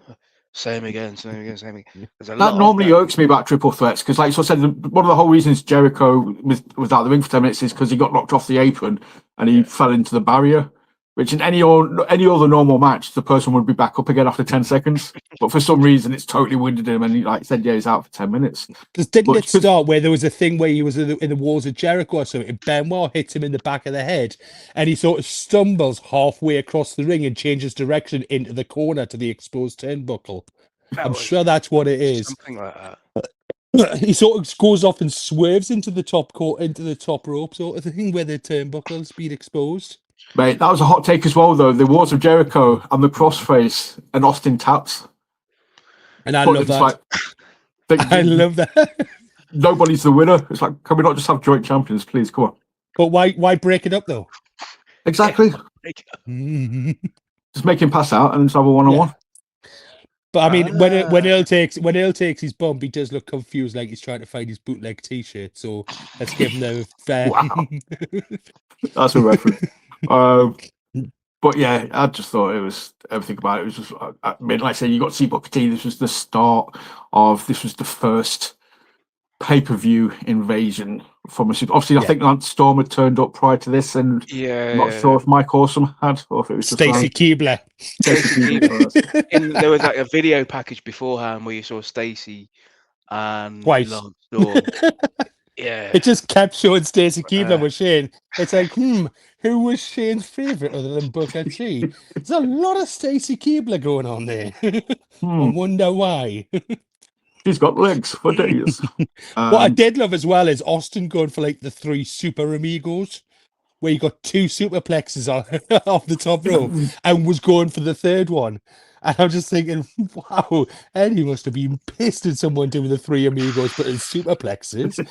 same again. There's a That lot normally of irks me about triple threats because, like I said, one of the whole reasons Jericho was out of the ring for 10 minutes is because he got knocked off the apron and he fell into the barrier, which in any other normal match, the person would be back up again after 10 seconds. But for some reason, it's totally winded him and he, like I said, he's out for 10 minutes. Because didn't it start where there was a thing where he was in the walls of Jericho or something, and Benoit hits him in the back of the head, and he sort of stumbles halfway across the ring and changes direction into the corner to the exposed turnbuckle. I'm sure that's what it is. Something like that. He sort of goes off and swerves into the top rope sort of thing where the turnbuckle's been exposed. Mate, that was a hot take as well, though. The Wars of Jericho and the crossface and Austin taps. And I love that. I love that. Nobody's the winner. It's like, can we not just have joint champions, please? Come on. But why break it up, though? Exactly. Just make him pass out and just have a one-on-one. But I mean, when Earl takes his bump, he does look confused, like he's trying to find his bootleg T-shirt. So let's give him the fair. Wow. That's a reference. But yeah, I just thought it was everything about it was just. I mean, like I said, you got to see Booker T. This was the start of. This was the first pay-per-view invasion from a super. Obviously, I think Lance Storm had turned up prior to this, and I'm not sure if Mike Awesome had, or if it was just Stacey Keebler. There was like a video package beforehand where you saw Stacey and Twice. Lance Storm. Yeah, It just kept showing Stacey Keebler with Shane. It's like, who was Shane's favourite other than Booker T? There's a lot of Stacey Keebler going on there. I wonder why. She's got legs for days. What I did love as well is Austin going for like the 3 super amigos, where you got 2 superplexes off the top rope and was going for the third one. And I'm just thinking, wow, Eddie must have been pissed at someone doing the 3 amigos, but in superplexes.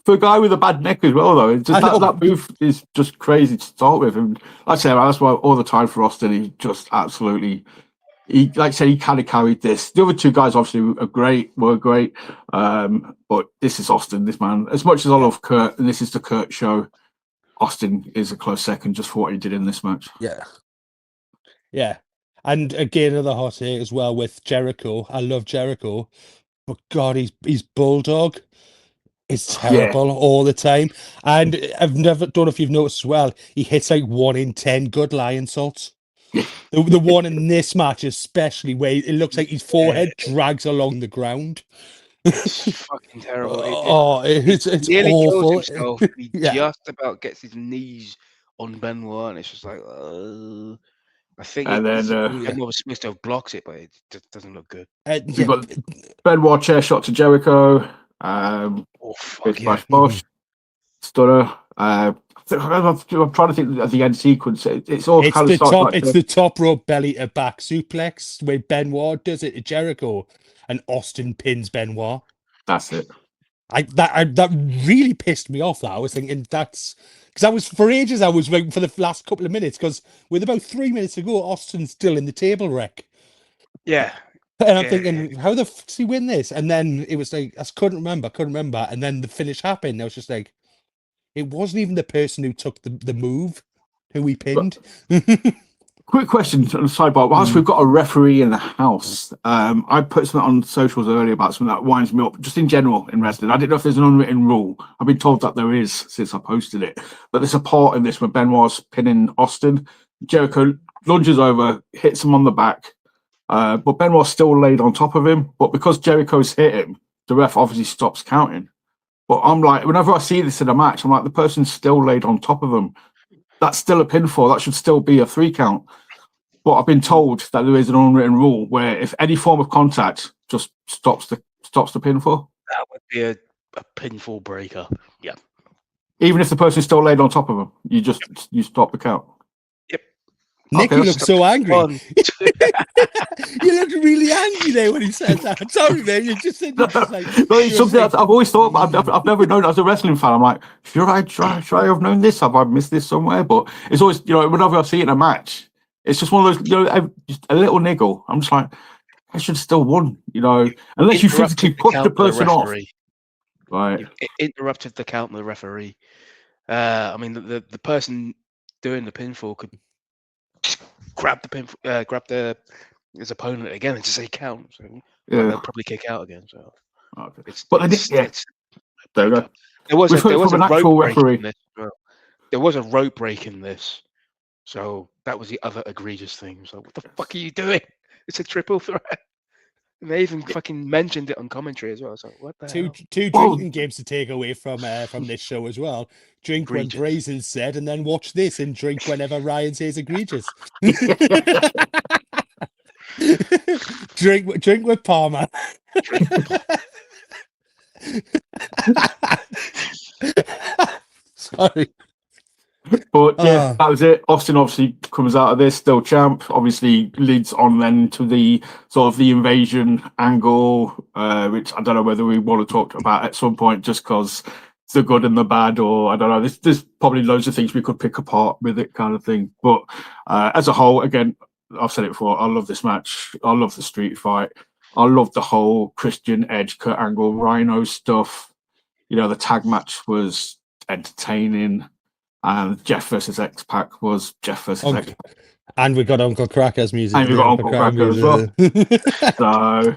For a guy with a bad neck as well, though, it's just that move is just crazy to start with. And like I say, that's why all the time for Austin, he just absolutely. He, like I said, he kind of carried this. The other 2 guys obviously were great. But this is Austin, this man. As much as I love Kurt, and this is the Kurt show, Austin is a close second just for what he did in this match. Yeah. Yeah. And again, another hot take as well with Jericho. I love Jericho, but God, he's Bulldog. It's terrible all the time. And I've never don't know if you've noticed as well, he hits like 1 in 10 good lion salts. The one in this match, especially, where it looks like his forehead drags along the ground. it's fucking terrible. It's nearly awful. kills himself. He just about gets his knees on Benoit, and it's just like, I think Benoit was supposed to have blocked it, but it just doesn't look good. You've got Benoit chair shot to Jericho. Stunner. I'm trying to think of the end sequence. It's all it's kind the of top. Like it's the top rope belly to back suplex where Benoit does it to Jericho, and Austin pins Benoit. That's it. That really pissed me off. That I was thinking that's because I was waiting for the last couple of minutes because with about 3 minutes to go, Austin's still in the table wreck. Yeah. And I'm thinking, how the fuck does he win this? And then it was like, I couldn't remember. And then the finish happened. I was just like, it wasn't even the person who took the move who we pinned. Quick question on the sidebar. Whilst we've got a referee in the house, I put something on socials earlier about something that winds me up, just in general in wrestling. I didn't know if there's an unwritten rule. I've been told that there is since I posted it. But there's a part in this where Benoit's pinning Austin. Jericho lunges over, hits him on the back. But Benoit's still laid on top of him. But because Jericho's hit him, the ref obviously stops counting. But I'm like, whenever I see this in a match, I'm like, the person's still laid on top of him. That's still a pinfall. That should still be a 3 count. But I've been told that there is an unwritten rule where if any form of contact just stops the pinfall. That would be a pinfall breaker. Yeah. Even if the person's still laid on top of him, you stop the count. Nick, you look so angry. You looked really angry there when he said that. Sorry, man. You just said like. It's something I've always thought, but I've never known as a wrestling fan. I'm like, should I have known this? Have I missed this somewhere? But it's always, whenever I see it in a match, it's just one of those, just a little niggle. I'm just like, I should have still won, unless you physically push the person off. Right. You've interrupted the count of the referee. I mean, the person doing the pinfall could grab his opponent again and just say count. So they'll probably kick out again. So there was a rope break in this. There was a rope break in this. So that was the other egregious thing. So what the fuck are you doing? It's a triple threat. And they even fucking mentioned it on commentary as well. So what the hell? Two drinking games to take away from this show as well. Drink egregious. When Brazen's said, and then watch this and drink whenever Ryan says egregious. drink with Palmer. Sorry. But that was it. Austin obviously comes out of this still champ. Obviously leads on then to the sort of the invasion angle, which I don't know whether we want to talk about at some point, just because it's the good and the bad, or I don't know. There's probably loads of things we could pick apart with it, kind of thing. But as a whole, again, I've said it before. I love this match. I love the street fight. I love the whole Christian Edge, Kurt Angle, Rhyno stuff. You know, the tag match was entertaining, and Jeff versus X Pac was Jeff versus X Pac. And we got Uncle Cracker's music. And we got Uncle Cracker as well. So,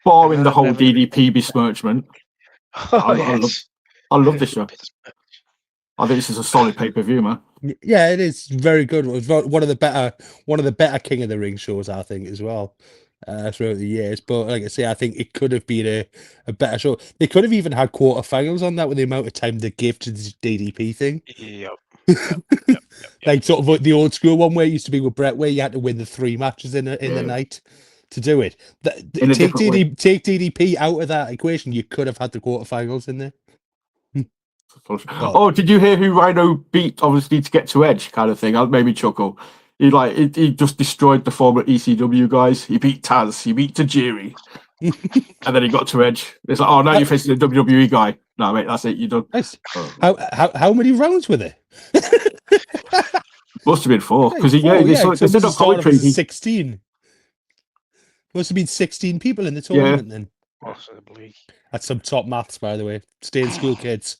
barring the whole DDP besmirchment, I love this show. I think this is a solid pay-per-view, man. Yeah, it is very good. It was one of the better King of the Ring shows, I think, as well, throughout the years. But like I say, I think it could have been a better show. They could have even had quarterfinals on that with the amount of time they gave to the DDP thing. Yep. Like sort of like the old school one where it used to be with Brett, where you had to win the 3 matches in the night to do it. Take DDP out of that equation, you could have had the quarterfinals in there. Oh, did you hear who Rhyno beat? Obviously, to get to Edge, kind of thing. That made me chuckle. He just destroyed the former ECW guys. He beat Taz. He beat Tajiri, and then he got to Edge. It's like, oh, now you're facing a WWE guy. No, mate, that's it. You're done. Nice. How many rounds were there? Must have been 4 because they said on commentary 16. Must have been 16 people in the tournament then. Possibly. That's some top maths, by the way. Stay in school, kids.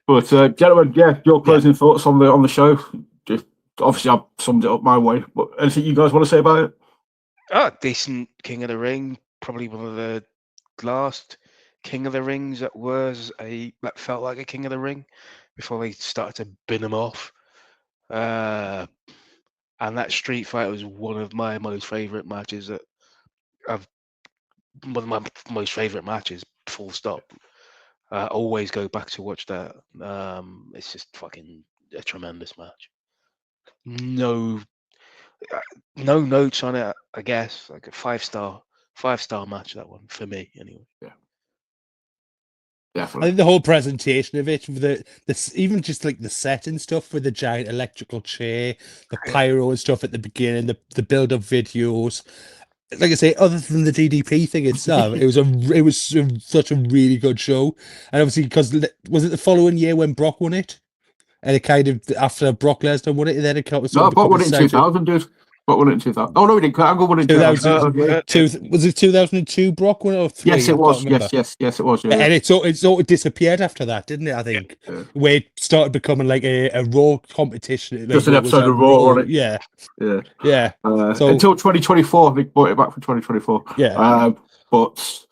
But gentlemen, your closing thoughts on the show. Just, obviously, I've summed it up my way. But anything you guys want to say about it? Decent King of the Ring. Probably one of the last King of the Rings that felt like a King of the Ring before they started to bin them off. And that street fight was one of my most favorite matches full stop. I always go back to watch that. It's just fucking a tremendous match. No notes on it, I guess. Like a 5-star match, that one, for me anyway. Yeah. I Definitely. think the whole presentation of it, even just like the set and stuff with the giant electrical chair, the pyro and stuff at the beginning, the build-up videos. Like I say, other than the DDP thing itself, it was such a really good show. And obviously, because was it the following year when Brock won it, and it kind of after Brock Lesnar won it, and then it was Brock won it in 2000, dude. Brock won it in 2000. Oh no, he didn't. Angle won it in 2000. Was it 2002? Brock won it or 3? Yes, it was. Yes, it was. Yeah. And it sort of disappeared after that, didn't it? I think where it started becoming like a Raw competition. Like, just an episode of Raw on it. Yeah. So until 2024, they brought it back for 2024. Yeah. But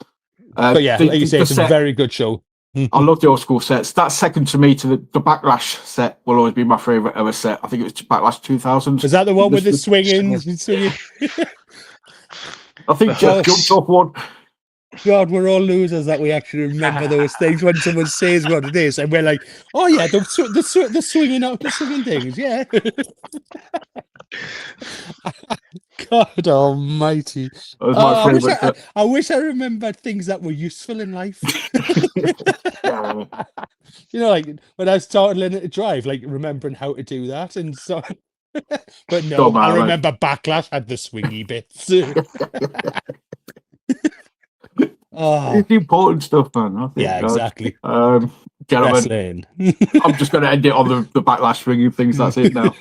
yeah, like you say, it's a very good show. I love the old school sets. That's second to me to the Backlash set. Will always be my favorite ever set. I think it was Backlash 2000. Was that the one with the swinging? I think Jeff jumped off one. God, we're all losers that we actually remember those things when someone says what it is, and we're like, "Oh yeah, the swinging out, the swinging things, yeah." God Almighty! I wish I remembered things that were useful in life. You know, like when I started learning to drive, like remembering how to do that, and so. But no, I remember Backlash had the swingy bits. It's the important stuff, man. I think, yeah, exactly. Gentlemen, I'm just going to end it on the Backlash swinging things. That's it now.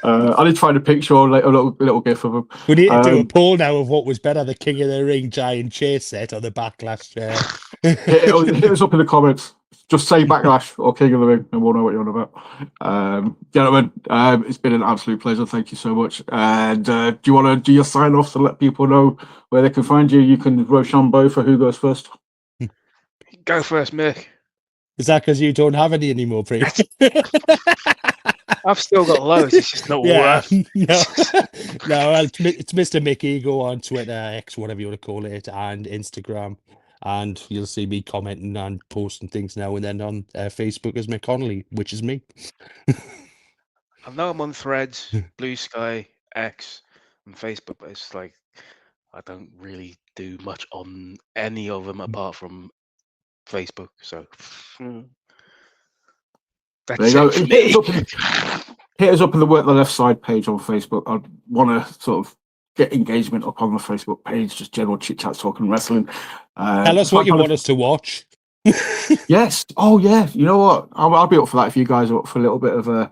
I did find a picture or like a little gif of them. We need to do a poll now of what was better, the King of the Ring giant chair set or the Backlash chair. Hit us up in the comments. Just say Backlash or King of the Ring, and we'll know what you're on about. Gentlemen, it's been an absolute pleasure. Thank you so much. And do you want to do your sign off to let people know where they can find you? You can Rochambeau for who goes first. Go first, Mick. Is that because you don't have any anymore, Priest? I've still got loads. It's just not worth. No, it's Mr. Mick Ego on Twitter, X, whatever you want to call it, and Instagram. And you'll see me commenting and posting things now and then on Facebook as Mick Connolly, which is me. I know I'm on Threads, Blue Sky, X, and Facebook, but it's like I don't really do much on any of them apart from Facebook. So that's it for me. Hit us up in the Work the Left Side page on Facebook. I want to sort of get engagement up on the Facebook page, just general chit chat, talking wrestling. Tell us what you want us to watch. Yes. Oh yeah. You know what? I'll be up for that if you guys are up for a little bit of a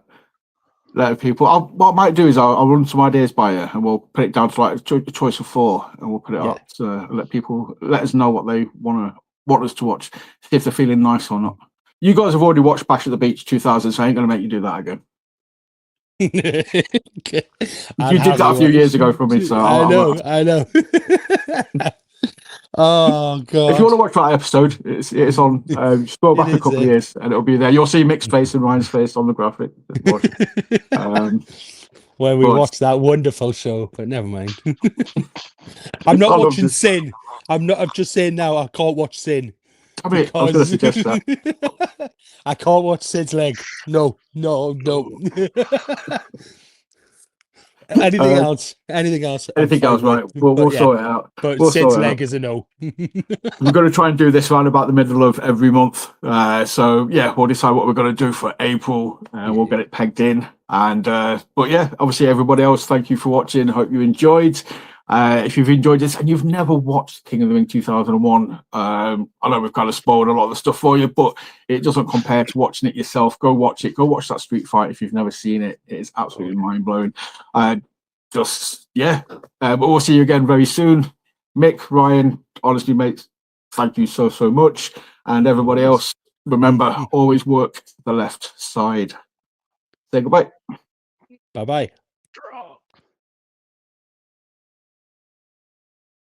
let people. What I might do is I'll run some ideas by you, and we'll put it down to like a choice of 4, and we'll put it up to let people let us know what they want us to watch, see if they're feeling nice or not. You guys have already watched Bash at the Beach 2000, so I ain't going to make you do that again. Okay. You did that a few years ago for me, so I know. Oh god! If you want to watch that episode, it's on. Scroll back a couple of years, and it'll be there. You'll see Mick's face and Ryan's face on the graphic. When we watched that wonderful show, but never mind. I'm not watching Sin. I'm just saying now. I can't watch Sin. I mean, I was going to suggest that. I can't watch Sid's leg. No. Anything else? Anything else? Right? We'll sort it out. But Sid's leg is a no. We're going to try and do this around about the middle of every month. So yeah, we'll decide what we're going to do for April, and we'll get it pegged in. And but yeah, obviously everybody else, thank you for watching. Hope you enjoyed. If you've enjoyed this and you've never watched King of the Ring 2001, I know we've kind of spoiled a lot of the stuff for you, but it doesn't compare to watching it yourself. Go watch it. Go watch that street fight if you've never seen it. It is absolutely mind-blowing. But we'll see you again very soon. Mick, Ryan, honestly, mate, thank you so much. And everybody else, remember, always work the left side. Say goodbye. Bye-bye.